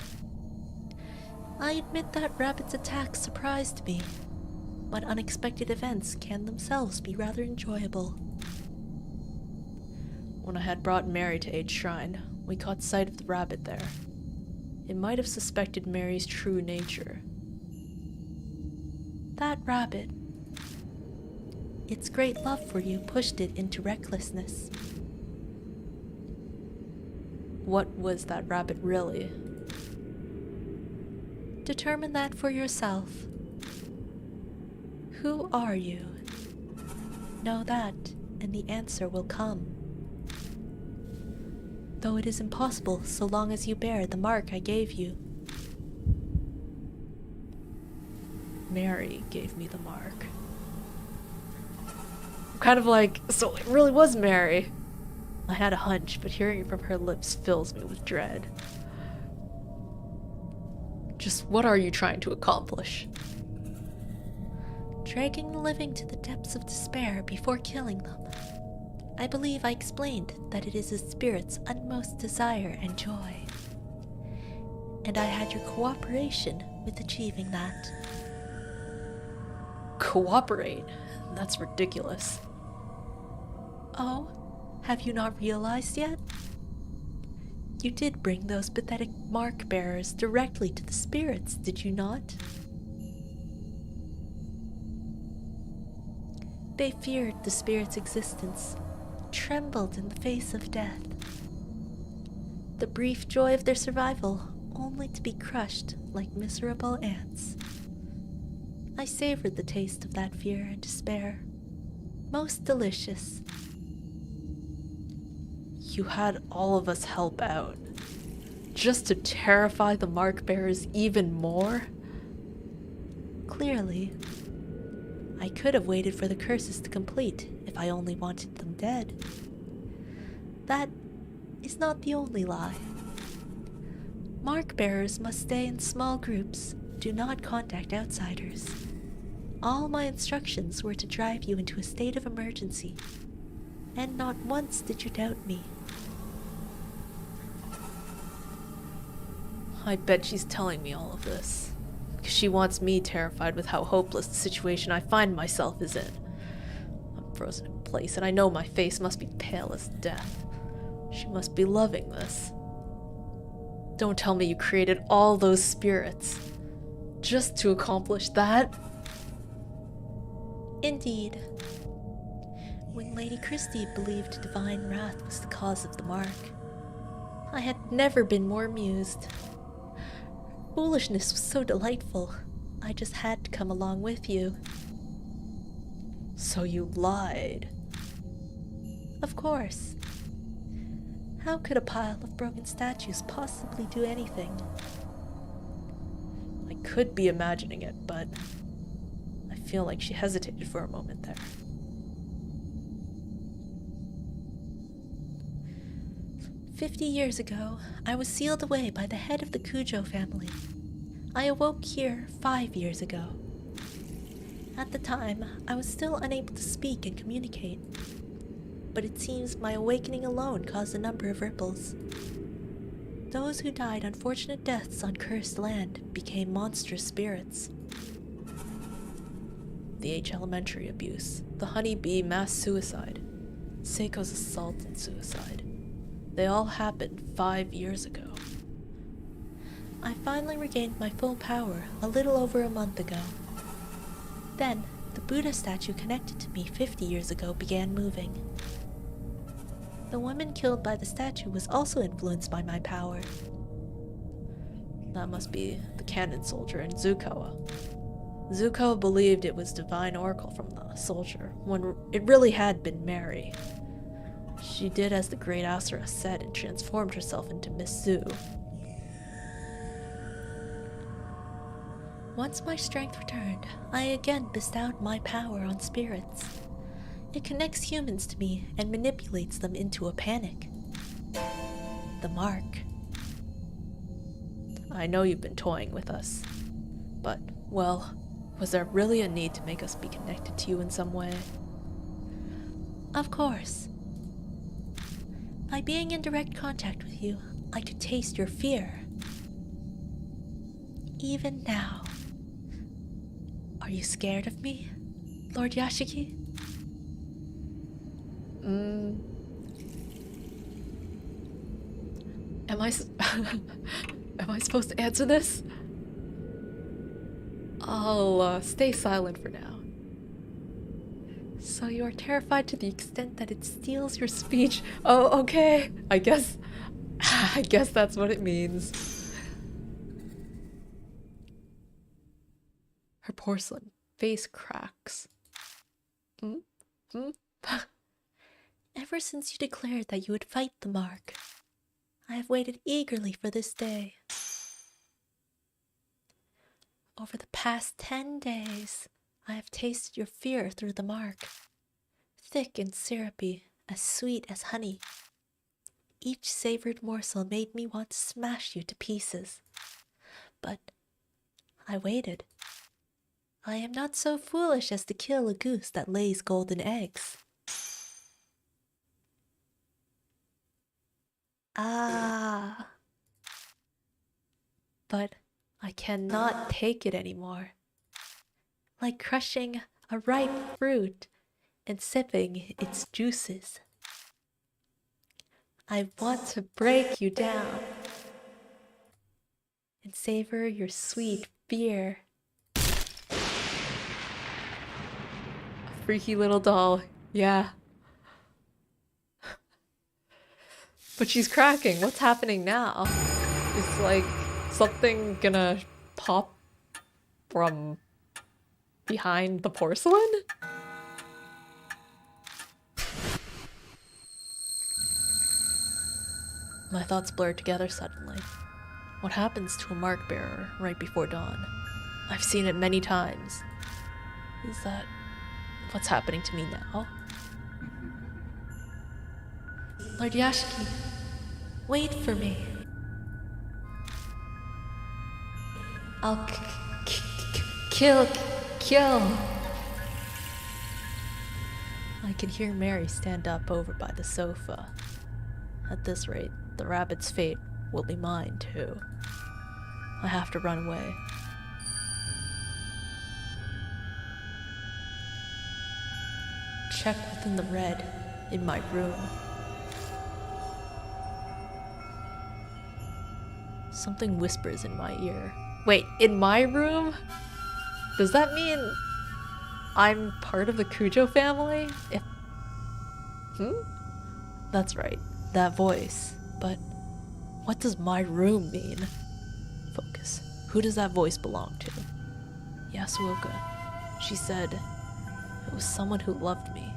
I admit that Rabbit's attack surprised me, but unexpected events can themselves be rather enjoyable. When I had brought Mary to Aid's shrine, we caught sight of the rabbit there. It might have suspected Mary's true nature. That rabbit. Its great love for you pushed it into recklessness. What was that rabbit really? Determine that for yourself. Who are you? Know that, and the answer will come. Though it is impossible so long as you bear the mark I gave you. Mary gave me the mark. I'm kind of like, so it really was Mary. I had a hunch, but hearing it from her lips fills me with dread. Just what are you trying to accomplish? Dragging the living to the depths of despair before killing them. I believe I explained that it is a spirit's utmost desire and joy. And I had your cooperation with achieving that. Cooperate? That's ridiculous. Oh, have you not realized yet? You did bring those pathetic mark bearers directly to the spirits, did you not? They feared the spirit's existence, trembled in the face of death. The brief joy of their survival, only to be crushed like miserable ants. I savored the taste of that fear and despair. Most delicious. You had all of us help out, just to terrify the mark bearers even more? Clearly. I could have waited for the curses to complete if I only wanted them dead. That is not the only lie. Mark bearers must stay in small groups, do not contact outsiders. All my instructions were to drive you into a state of emergency, and not once did you doubt me. I bet she's telling me all of this, because she wants me terrified with how hopeless the situation I find myself is in. I'm frozen in place, and I know my face must be pale as death. She must be loving this. Don't tell me you created all those spirits, just to accomplish that. Indeed. When Lady Christie believed divine wrath was the cause of the mark, I had never been more amused. Foolishness was so delightful, I just had to come along with you. So you lied? Of course. How could a pile of broken statues possibly do anything? I could be imagining it, but I feel like she hesitated for a moment there. "50 years ago, I was sealed away by the head of the Kujo family. I awoke here 5 years ago. At the time, I was still unable to speak and communicate, but it seems my awakening alone caused a number of ripples. Those who died unfortunate deaths on cursed land became monstrous spirits. The H elementary abuse, the honeybee mass suicide, Seiko's assault and suicide. They all happened 5 years ago. I finally regained my full power a little over a month ago. Then, the Buddha statue connected to me 50 years ago began moving. The woman killed by the statue was also influenced by my power. That must be the cannon soldier in Zukoa. Zukoa believed it was divine oracle from the soldier, when it really had been Mary. She did as the great Asura said and transformed herself into Miss Zoo. Once my strength returned, I again bestowed my power on spirits. It connects humans to me and manipulates them into a panic. The mark. I know you've been toying with us, but, well, was there really a need to make us be connected to you in some way? Of course. By being in direct contact with you, I could taste your fear. Even now. Are you scared of me, Lord Yashiki? Am I am I supposed to answer this? I'll stay silent for now. So you are terrified to the extent that it steals your speech. Oh, okay. I guess that's what it means. Her porcelain face cracks. Ever since you declared that you would fight the mark, I have waited eagerly for this day. Over the past 10 days, I have tasted your fear through the mark. Thick and syrupy, as sweet as honey. Each savored morsel made me want to smash you to pieces. But I waited. I am not so foolish as to kill a goose that lays golden eggs. Ah. But I cannot take it anymore. Like crushing a ripe fruit and sipping its juices. I want to break you down and savor your sweet fear. A freaky little doll, yeah. But she's cracking. What's happening now? Is like something gonna pop from behind the porcelain? My thoughts blurred together suddenly. What happens to a mark bearer right before dawn? I've seen it many times. Is that what's happening to me now? Lord Yashiki, wait for me. I'll kill. I can hear Mary stand up over by the sofa. At this rate, the rabbit's fate will be mine too. I have to run away. Check within the red in my room. Something whispers in my ear. Wait, in my room? Does that mean I'm part of the Kujo family? That's right, that voice. But what does my room mean? Focus. Who does that voice belong to? Yasuoka. She said it was someone who loved me.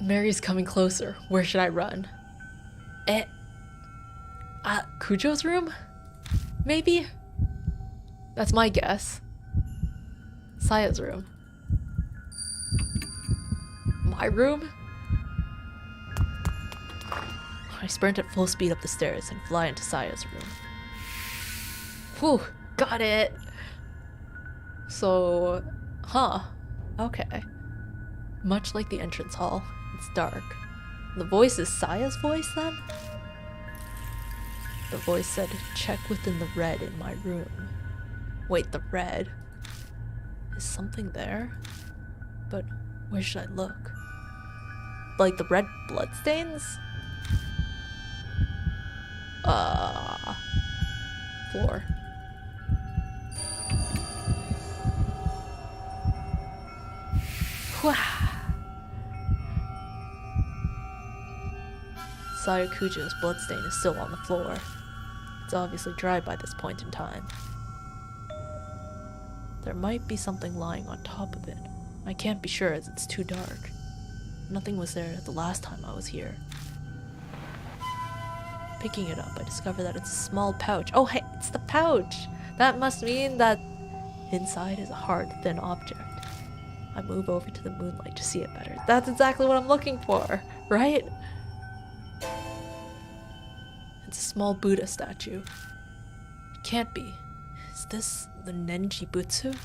Mary's coming closer. Where should I run? Kujo's room? Maybe? That's my guess. Saya's room. My room? I sprint at full speed up the stairs and fly into Saya's room. Whew, got it! So, okay. Much like the entrance hall, it's dark. The voice is Saya's voice then? The voice said, check within the red in my room. Wait, the red? Is something there? But where should I look? Like the red bloodstains? Floor. Saya Kujo's bloodstain is still on the floor. It's obviously dry by this point in time. There might be something lying on top of it. I can't be sure as it's too dark. Nothing was there the last time I was here. Picking it up, I discover that it's a small pouch. Oh hey, it's the pouch! That must mean that inside is a hard, thin object. I move over to the moonlight to see it better. That's exactly what I'm looking for, right? It's a small Buddha statue. It can't be. Is this the Nenjibutsu?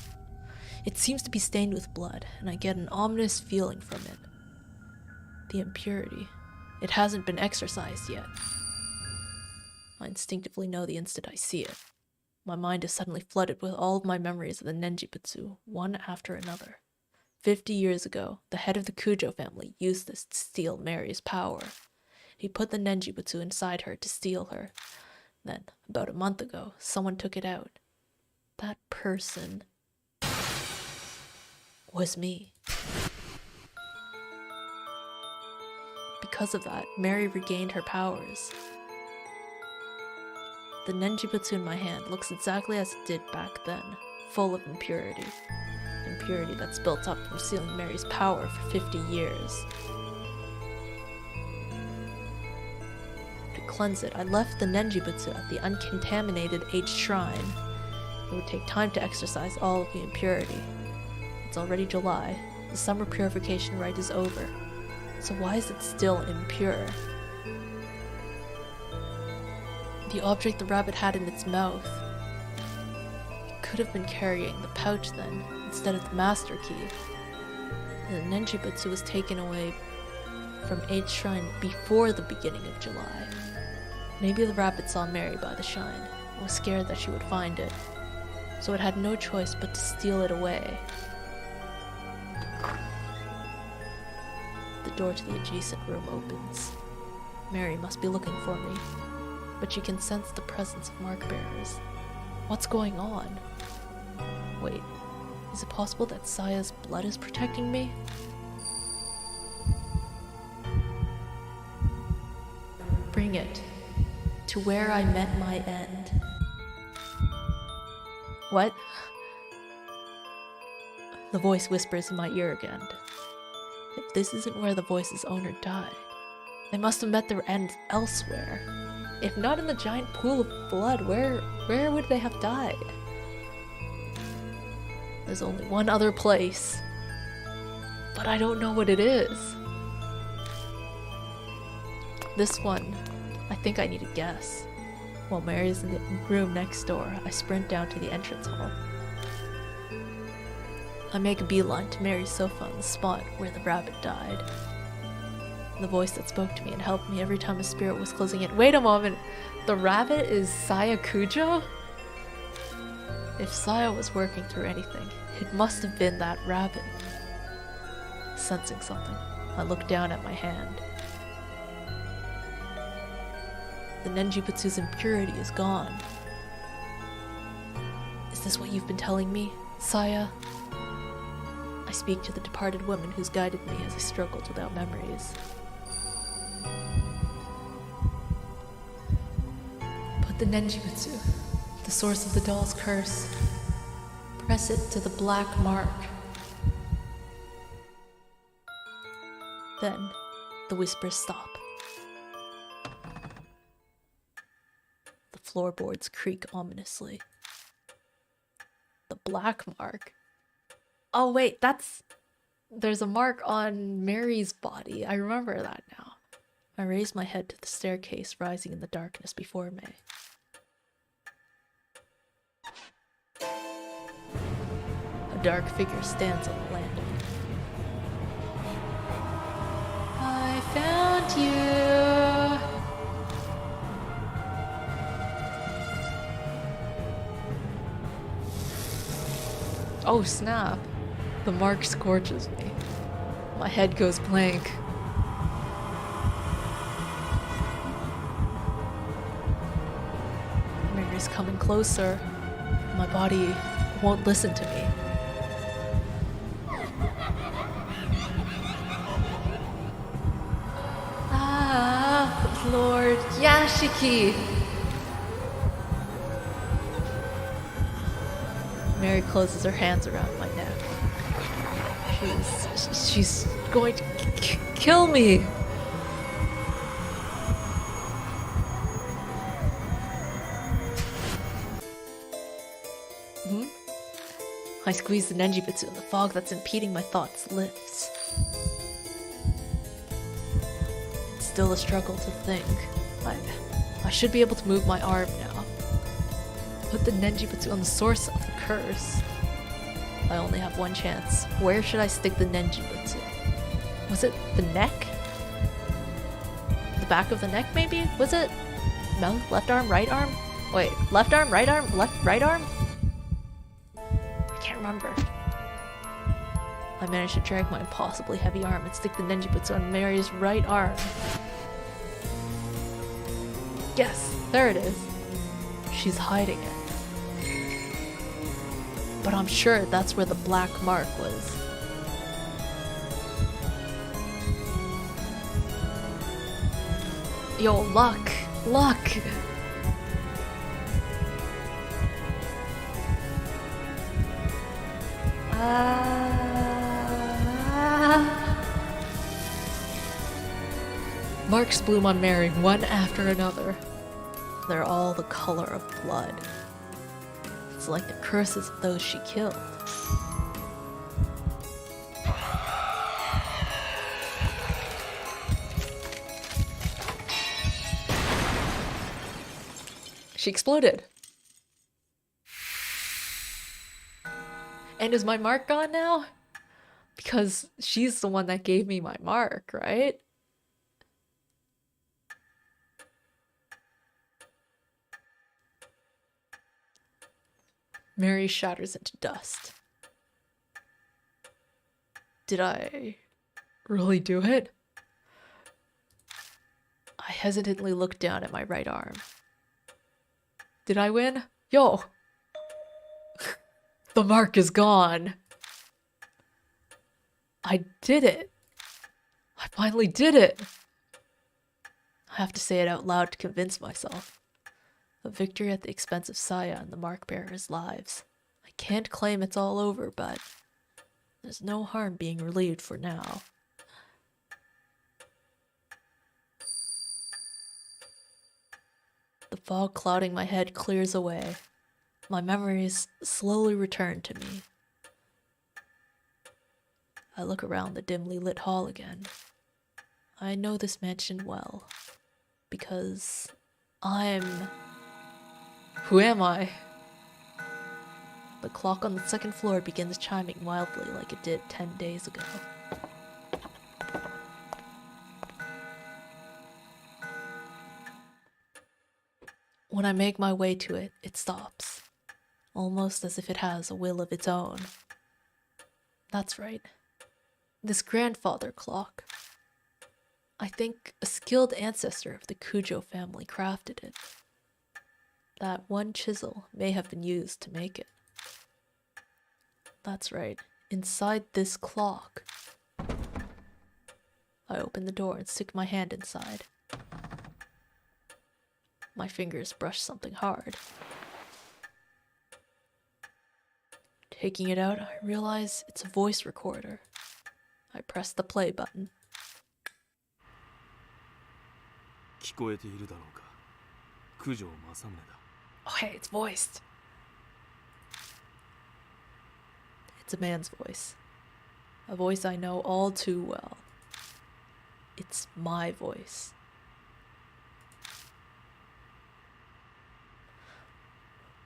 It seems to be stained with blood, and I get an ominous feeling from it. The impurity. It hasn't been exorcised yet. I instinctively know the instant I see it. My mind is suddenly flooded with all of my memories of the Nenjibutsu, one after another. 50 years ago, the head of the Kujo family used this to steal Mary's power. He put the Nenjibutsu inside her to steal her. Then, about a month ago, someone took it out. That person was me. Because of that, Mary regained her powers. The Nenjibutsu in my hand looks exactly as it did back then, full of impurity. Impurity that's built up from stealing Mary's power for 50 years. To cleanse it, I left the Nenjibutsu at the uncontaminated H shrine. It would take time to exorcise all of the impurity. It's already July. The summer purification rite is over. So why is it still impure? The object the rabbit had in its mouth. It could have been carrying the pouch then, instead of the master key. The Nenjibutsu was taken away from H shrine before the beginning of July. Maybe the rabbit saw Mary by the shrine and was scared that she would find it, so it had no choice but to steal it away. The door to the adjacent room opens. Mary must be looking for me, but she can sense the presence of mark bearers. What's going on? Wait, is it possible that Saya's blood is protecting me? Bring it to where I met my end. What? The voice whispers in my ear again. If this isn't where the voice's owner died, they must have met their end elsewhere. If not in the giant pool of blood, where would they have died? There's only one other place, but I don't know what it is. This one, I think I need to guess. While Mary's in the room next door, I sprint down to the entrance hall. I make a beeline to Mary's sofa on the spot where the rabbit died. The voice that spoke to me and helped me every time a spirit was closing in. Wait a moment! The rabbit is Saya Kujo? If Saya was working through anything, it must have been that rabbit. Sensing something, I look down at my hand. The Nenjibutsu's impurity is gone. Is this what you've been telling me, Saya? I speak to the departed woman who's guided me as I struggled without memories. Put the Nenjibutsu, the source of the doll's curse, press it to the black mark. Then, the whispers stop. The floorboards creak ominously. The black mark? Oh wait, there's a mark on Mary's body. I remember that now. I raise my head to the staircase rising in the darkness before me. A dark figure stands on the landing. I found you! Oh snap! The mark scorches me. My head goes blank. Mary's coming closer. My body won't listen to me. Ah, Lord Yashiki! Mary closes her hands around my neck. She's going to kill me. I squeeze the Nenjibutsu and the fog that's impeding my thoughts lifts. It's still a struggle to think. I should be able to move my arm now. Put the Nenjibutsu on the source of the curse. I only have one chance. Where should I stick the Nenjibutsu? Was it the neck? The back of the neck, maybe? Was it mouth, left arm, right arm? Wait, left arm, right arm, right arm? I can't remember. I managed to drag my impossibly heavy arm and stick the Nenjibutsu on Mary's right arm. Yes, there it is. She's hiding it. But I'm sure that's where the black mark was. Yo, luck! Luck! Marks bloom on Mary, one after another. They're all the color of blood. It's like the curses of those she killed. She exploded. And is my mark gone now? Because she's the one that gave me my mark, right? Mary shatters into dust. Did I really do it? I hesitantly looked down at my right arm. Did I win? Yo! The mark is gone. I did it. I finally did it. I have to say it out loud to convince myself. A victory at the expense of Saya and the mark bearers' lives. I can't claim it's all over, but there's no harm being relieved for now. The fog clouding my head clears away. My memories slowly return to me. I look around the dimly lit hall again. I know this mansion well, because I'm... Who am I? The clock on the second floor begins chiming wildly like it did 10 days ago. When I make my way to it, it stops, almost as if it has a will of its own. That's right. This grandfather clock. I think a skilled ancestor of the Kujo family crafted it. That one chisel may have been used to make it. That's right, inside this clock. I open the door and stick my hand inside. My fingers brush something hard. Taking it out, I realize it's a voice recorder. I press the play button. 聞こえているだろうか。九条正宗だ。 Oh hey, it's voiced. It's a man's voice. A voice I know all too well. It's my voice.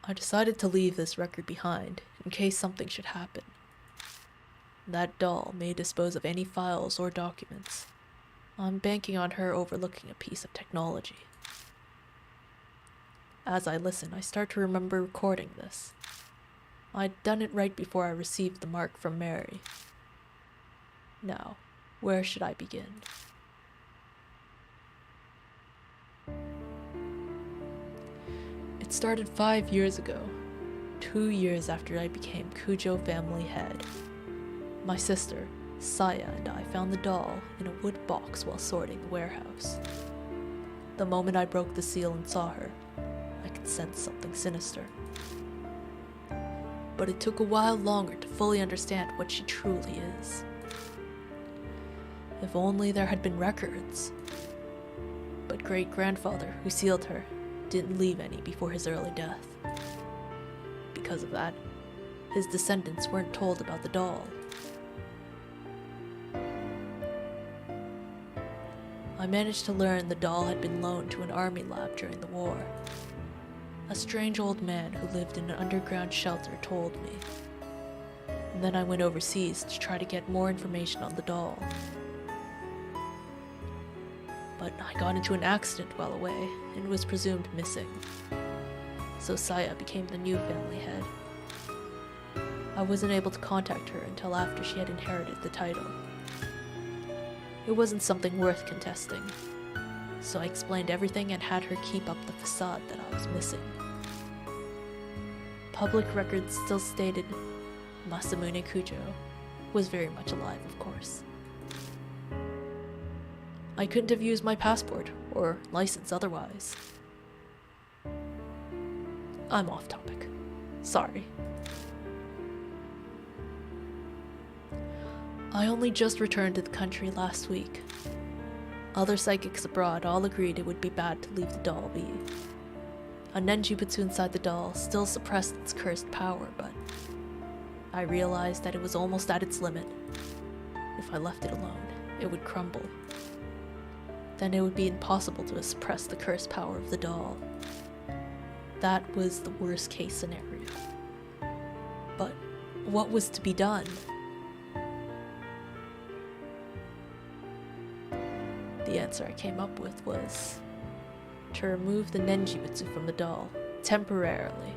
I decided to leave this record behind in case something should happen. That doll may dispose of any files or documents. I'm banking on her overlooking a piece of technology. As I listen, I start to remember recording this. I'd done it right before I received the mark from Mary. Now, where should I begin? It started 5 years ago, 2 years after I became Kujo family head. My sister, Saya, and I found the doll in a wood box while sorting the warehouse. The moment I broke the seal and saw her, I could sense something sinister. but it took a while longer to fully understand what she truly is. If only there had been records. But great-grandfather, who sealed her, didn't leave any before his early death. Because of that, his descendants weren't told about the doll. I managed to learn the doll had been loaned to an army lab during the war. A strange old man who lived in an underground shelter told me. And then I went overseas to try to get more information on the doll. But I got into an accident while away and was presumed missing. So Saya became the new family head. I wasn't able to contact her until after she had inherited the title. It wasn't something worth contesting, so I explained everything and had her keep up the facade that I was missing. Public records still stated Masamune Kujo was very much alive, of course. I couldn't have used my passport or license otherwise. I'm off topic. Sorry. I only just returned to the country last week. Other psychics abroad all agreed it would be bad to leave the doll be. A Nenjibutsu inside the doll still suppressed its cursed power, but I realized that it was almost at its limit. If I left it alone, it would crumble. Then it would be impossible to suppress the cursed power of the doll. That was the worst case scenario. But what was to be done? The answer I came up with was to remove the Nenjibutsu from the doll, temporarily.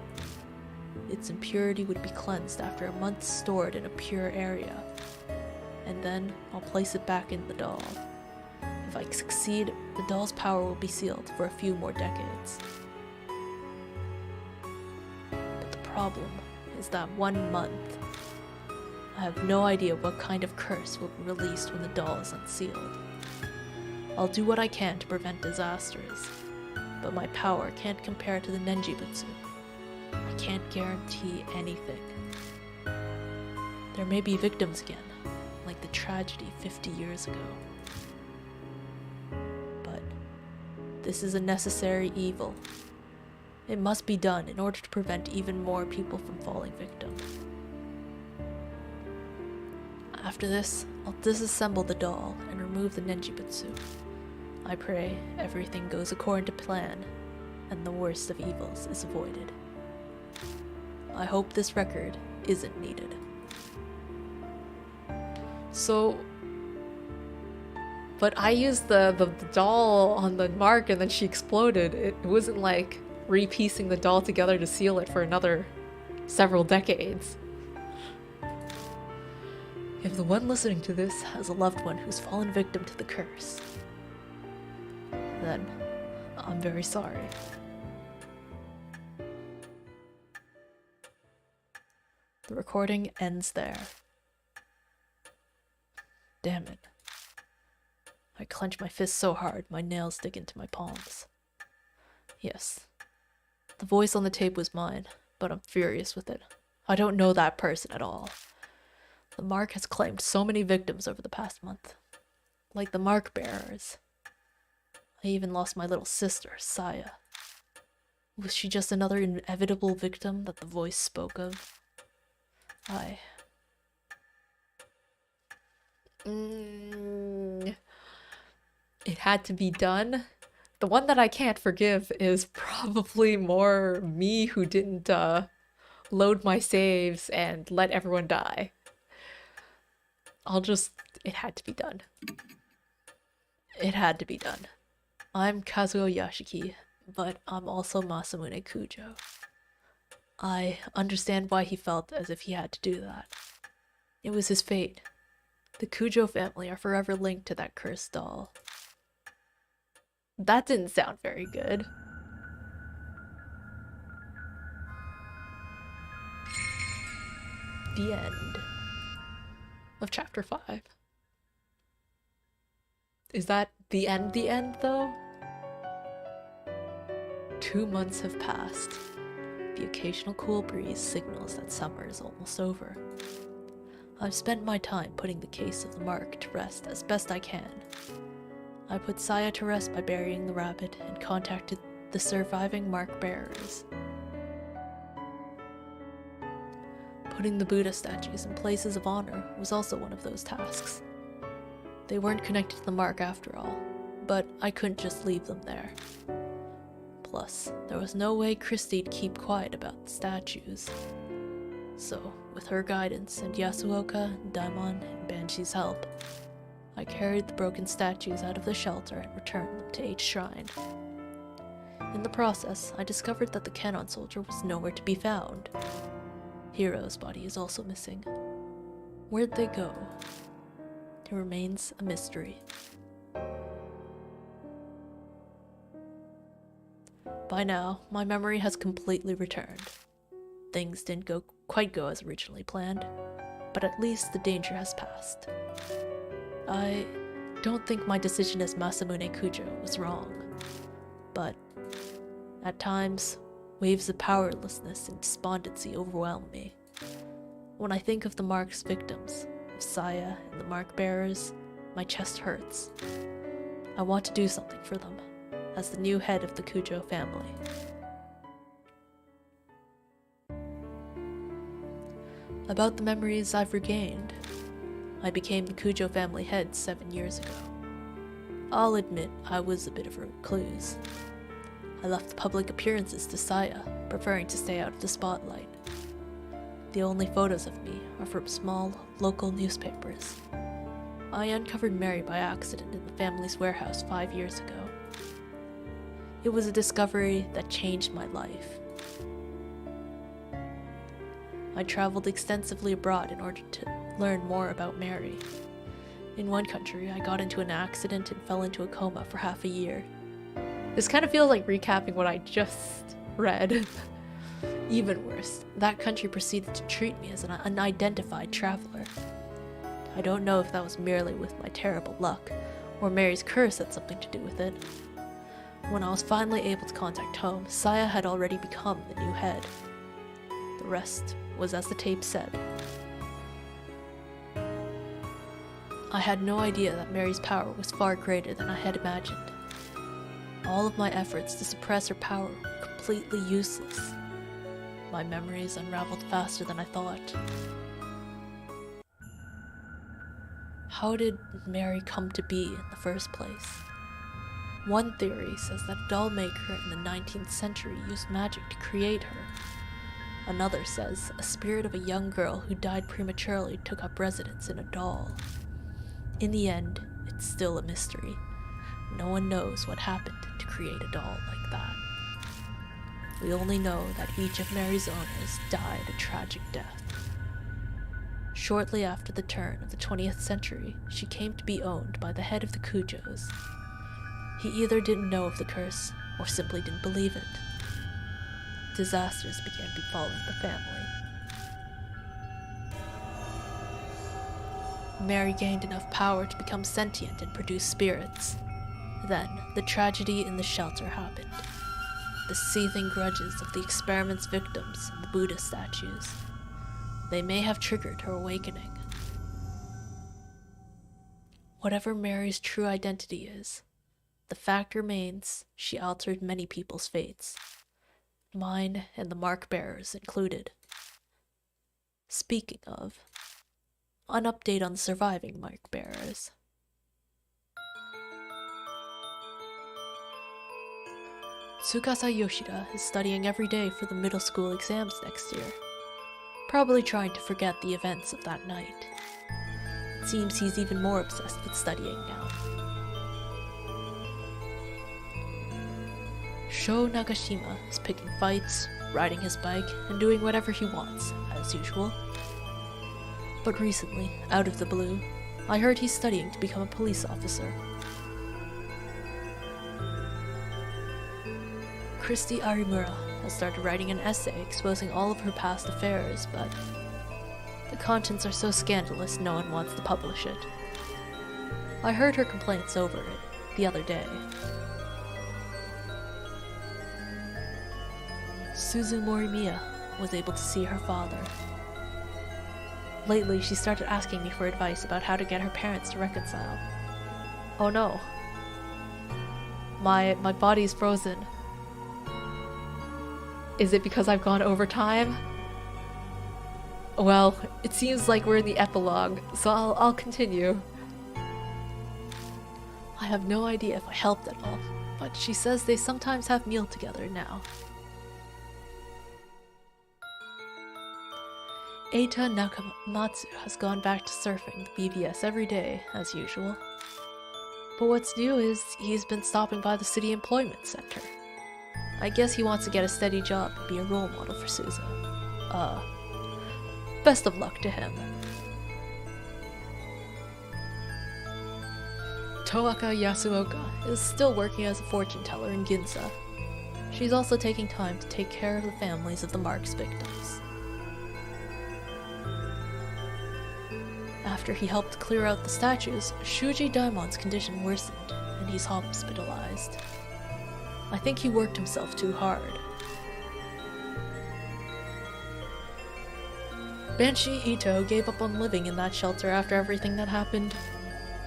Its impurity would be cleansed after a month stored in a pure area, and then I'll place it back in the doll. If I succeed, the doll's power will be sealed for a few more decades. But the problem is that 1 month. I have no idea what kind of curse will be released when the doll is unsealed. I'll do what I can to prevent disasters, but my power can't compare to the Nenjibutsu. I can't guarantee anything. There may be victims again, like the tragedy 50 years ago. But this is a necessary evil. It must be done in order to prevent even more people from falling victim. After this, I'll disassemble the doll and remove the Nenjibutsu. I pray everything goes according to plan, and the worst of evils is avoided. I hope this record isn't needed. So, but I used the doll on the mark and then she exploded. It wasn't like repiecing the doll together to seal it for another several decades. If the one listening to this has a loved one who's fallen victim to the curse, then I'm very sorry. The recording ends there. Damn it. I clench my fist so hard, my nails dig into my palms. Yes, the voice on the tape was mine, but I'm furious with it. I don't know that person at all. The mark has claimed so many victims over the past month. Like the mark bearers. I even lost my little sister, Saya. Was she just another inevitable victim that the voice spoke of? It had to be done. The one that I can't forgive is probably more me who didn't load my saves and let everyone die. It had to be done. It had to be done. I'm Kazuo Yashiki, but I'm also Masamune Kujo. I understand why he felt as if he had to do that. It was his fate. The Kujo family are forever linked to that cursed doll. That didn't sound very good. The end of chapter 5. Is that the end though? 2 months have passed. The occasional cool breeze signals that summer is almost over. I've spent my time putting the case of the mark to rest as best I can. I put Saya to rest by burying the rabbit and contacted the surviving mark bearers. Putting the Buddha statues in places of honor was also one of those tasks. They weren't connected to the mark after all, but I couldn't just leave them there. Plus, there was no way Christie'd keep quiet about the statues. So, with her guidance and Yasuoka, Daimon, and Banshee's help, I carried the broken statues out of the shelter and returned them to H Shrine. In the process, I discovered that the cannon soldier was nowhere to be found. Hiro's body is also missing. Where'd they go? It remains a mystery. By now, my memory has completely returned. Things didn't quite go as originally planned, but at least the danger has passed. I don't think my decision as Masamune Kujo was wrong, but at times, waves of powerlessness and despondency overwhelm me. When I think of the mark's victims, of Saya and the mark bearers, my chest hurts. I want to do something for them, as the new head of the Kujo family. About the memories I've regained, I became the Kujo family head 7 years ago. I'll admit I was a bit of a recluse. I left public appearances to Saya, preferring to stay out of the spotlight. The only photos of me are from small, local newspapers. I uncovered Mary by accident in the family's warehouse 5 years ago. It was a discovery that changed my life. I traveled extensively abroad in order to learn more about Mary. In one country, I got into an accident and fell into a coma for half a year. This kind of feels like recapping what I just read. Even worse, that country proceeded to treat me as an unidentified traveler. I don't know if that was merely with my terrible luck, or Mary's curse had something to do with it. When I was finally able to contact home, Saya had already become the new head. The rest was as the tape said. I had no idea that Mary's power was far greater than I had imagined. All of my efforts to suppress her power were completely useless. My memories unraveled faster than I thought. How did Mary come to be in the first place? One theory says that a doll maker in the 19th century used magic to create her. Another says a spirit of a young girl who died prematurely took up residence in a doll. In the end, it's still a mystery. No one knows what happened to create a doll like that. We only know that each of Mary's owners died a tragic death. Shortly after the turn of the 20th century, she came to be owned by the head of the Kujos. He either didn't know of the curse, or simply didn't believe it. Disasters began befalling the family. Mary gained enough power to become sentient and produce spirits. Then, the tragedy in the shelter happened. The seething grudges of the experiment's victims and the Buddha statues. They may have triggered her awakening. Whatever Mary's true identity is, the fact remains she altered many people's fates. Mine and the mark bearers included. Speaking of, an update on the surviving mark bearers. Tsukasa Yoshida is studying every day for the middle school exams next year, probably trying to forget the events of that night. It seems he's even more obsessed with studying now. Sho Nagashima is picking fights, riding his bike, and doing whatever he wants, as usual. But recently, out of the blue, I heard he's studying to become a police officer. Christy Arimura has started writing an essay exposing all of her past affairs, but the contents are so scandalous no one wants to publish it. I heard her complaints over it the other day. Suzu Morimiya was able to see her father. Lately, she started asking me for advice about how to get her parents to reconcile. Oh no. My body's frozen. Is it because I've gone over time? Well, it seems like we're in the epilogue, so I'll continue. I have no idea if I helped at all, but she says they sometimes have meal together now. Eita Nakamatsu has gone back to surfing the BBS every day, as usual. But what's new is he's been stopping by the city employment center. I guess he wants to get a steady job and be a role model for Suzu. Best of luck to him. Toaka Yasuoka is still working as a fortune teller in Ginza. She's also taking time to take care of the families of the Mark's victims. After he helped clear out the statues, Shuji Daimon's condition worsened, and he's hospitalized. I think he worked himself too hard. Banshee Ito gave up on living in that shelter after everything that happened.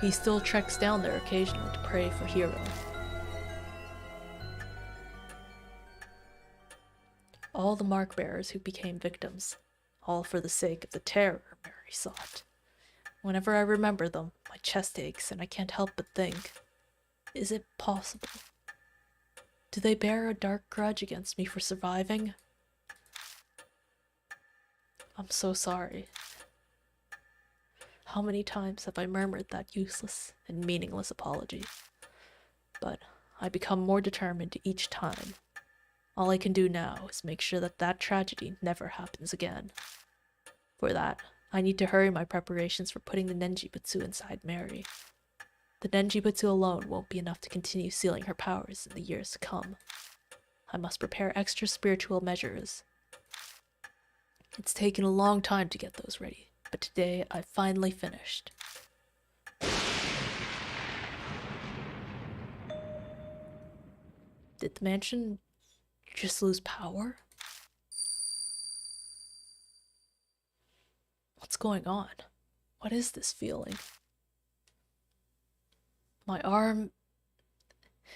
He still treks down there occasionally to pray for Hiro. All the mark bearers who became victims, all for the sake of the terror Mary sought. Whenever I remember them, my chest aches and I can't help but think, is it possible? Do they bear a dark grudge against me for surviving? I'm so sorry. How many times have I murmured that useless and meaningless apology? But I become more determined each time. All I can do now is make sure that that tragedy never happens again. For that, I need to hurry my preparations for putting the Nenjibutsu inside Mary. The Nenjibutsu alone won't be enough to continue sealing her powers in the years to come. I must prepare extra spiritual measures. It's taken a long time to get those ready, but today I finally finished. Did the mansion just lose power? What's going on? What is this feeling? My arm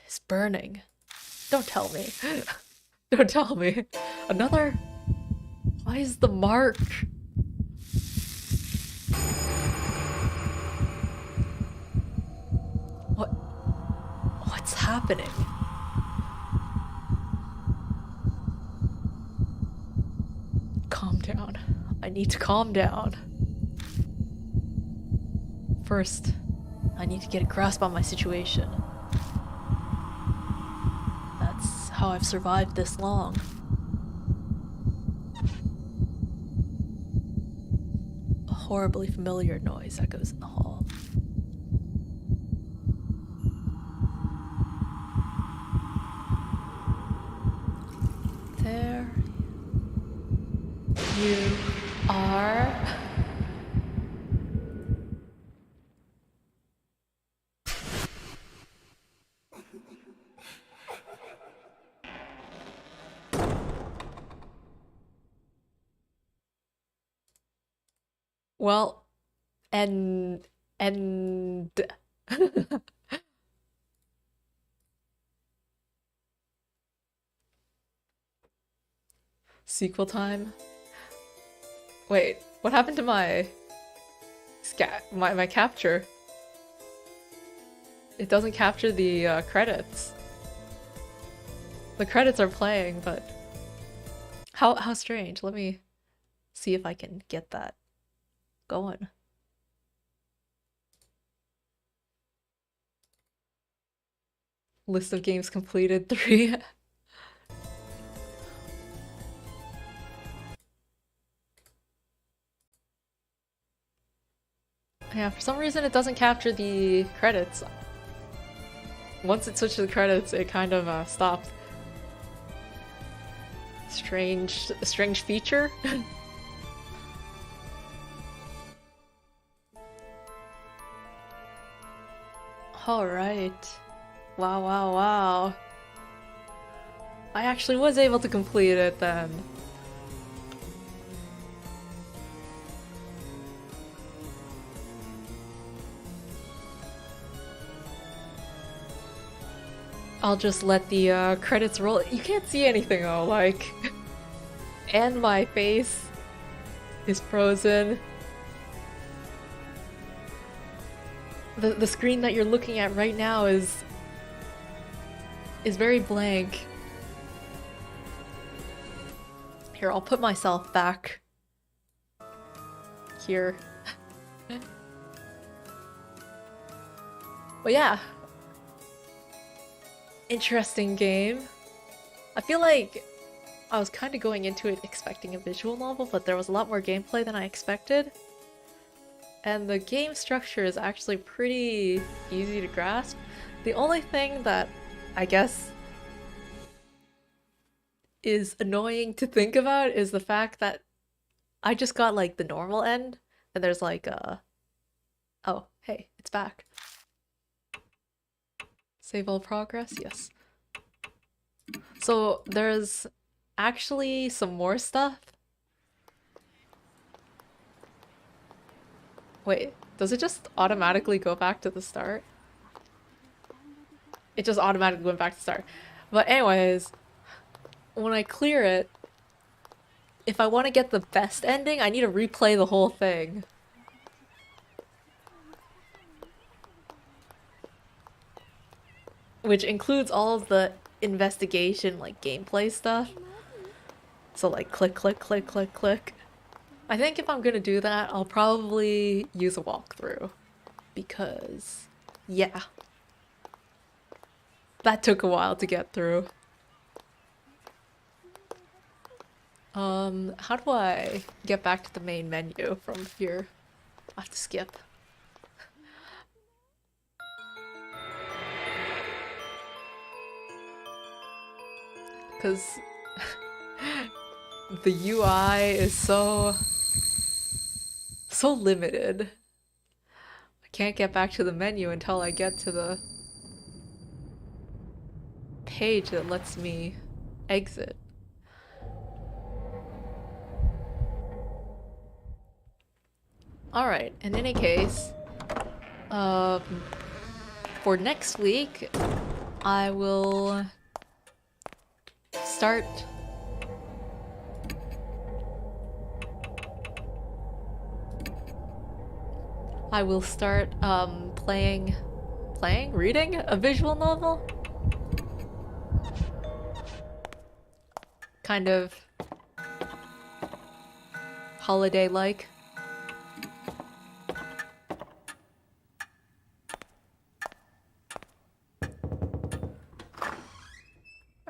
is burning. Don't tell me. Don't tell me. Another? Why is the mark? What's happening? Calm down. I need to calm down. First, I need to get a grasp on my situation. That's how I've survived this long. A horribly familiar noise echoes in the hall. There you are. Well, and sequel time. Wait, what happened to my my capture? It doesn't capture the credits. The credits are playing, but how strange. Let me see if I can get that going. List of games completed 3. Yeah, for some reason it doesn't capture the credits. Once it switched to the credits, it kind of stopped. Strange feature. All right. Wow. I actually was able to complete it then. I'll just let the credits roll. You can't see anything though, like... And my face is frozen. The screen that you're looking at right now is very blank. Here, I'll put myself back here. But yeah. Interesting game. I feel like I was kind of going into it expecting a visual novel, but there was a lot more gameplay than I expected. And the game structure is actually pretty easy to grasp. The only thing that I guess is annoying to think about is the fact that I just got like the normal end, and there's like oh, hey, it's back. Save all progress? Yes. So there's actually some more stuff. Wait, does it just automatically go back to the start? It just automatically went back to the start. But anyways, when I clear it, if I want to get the best ending, I need to replay the whole thing. Which includes all of the investigation, like, gameplay stuff. So, like, click, click, click, click, click. I think if I'm gonna do that, I'll probably use a walkthrough. Because, yeah. That took a while to get through. How do I get back to the main menu from here? I have to skip. Because the UI is so limited. I can't get back to the menu until I get to the page that lets me exit. Alright, in any case, for next week, I will start reading a visual novel? Kind of holiday-like.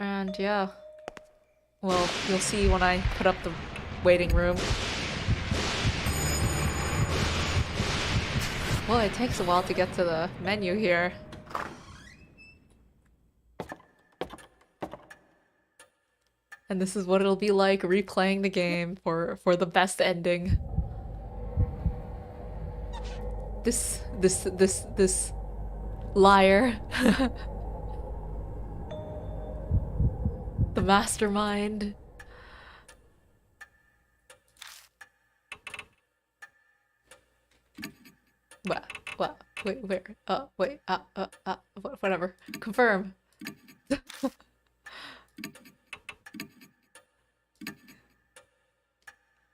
And yeah, well, you'll see when I put up the waiting room. Well, it takes a while to get to the menu here. And this is what it'll be like replaying the game for the best ending. This liar. The mastermind. What? Wait, where? Wait, whatever. Confirm.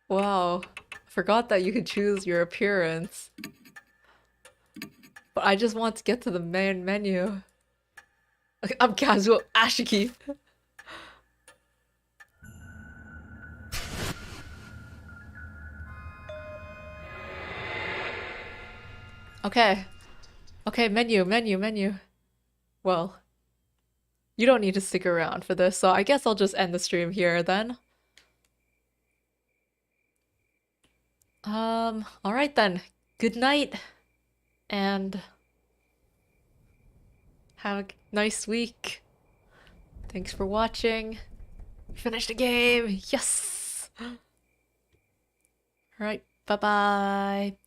Wow. Forgot that you could choose your appearance. But I just want to get to the main menu. I'm casual Ashiki. Okay. Okay, menu. Well, you don't need to stick around for this, so I guess I'll just end the stream here then. Alright then. Good night. And have a nice week. Thanks for watching. Finished the game. Yes! Alright, bye-bye.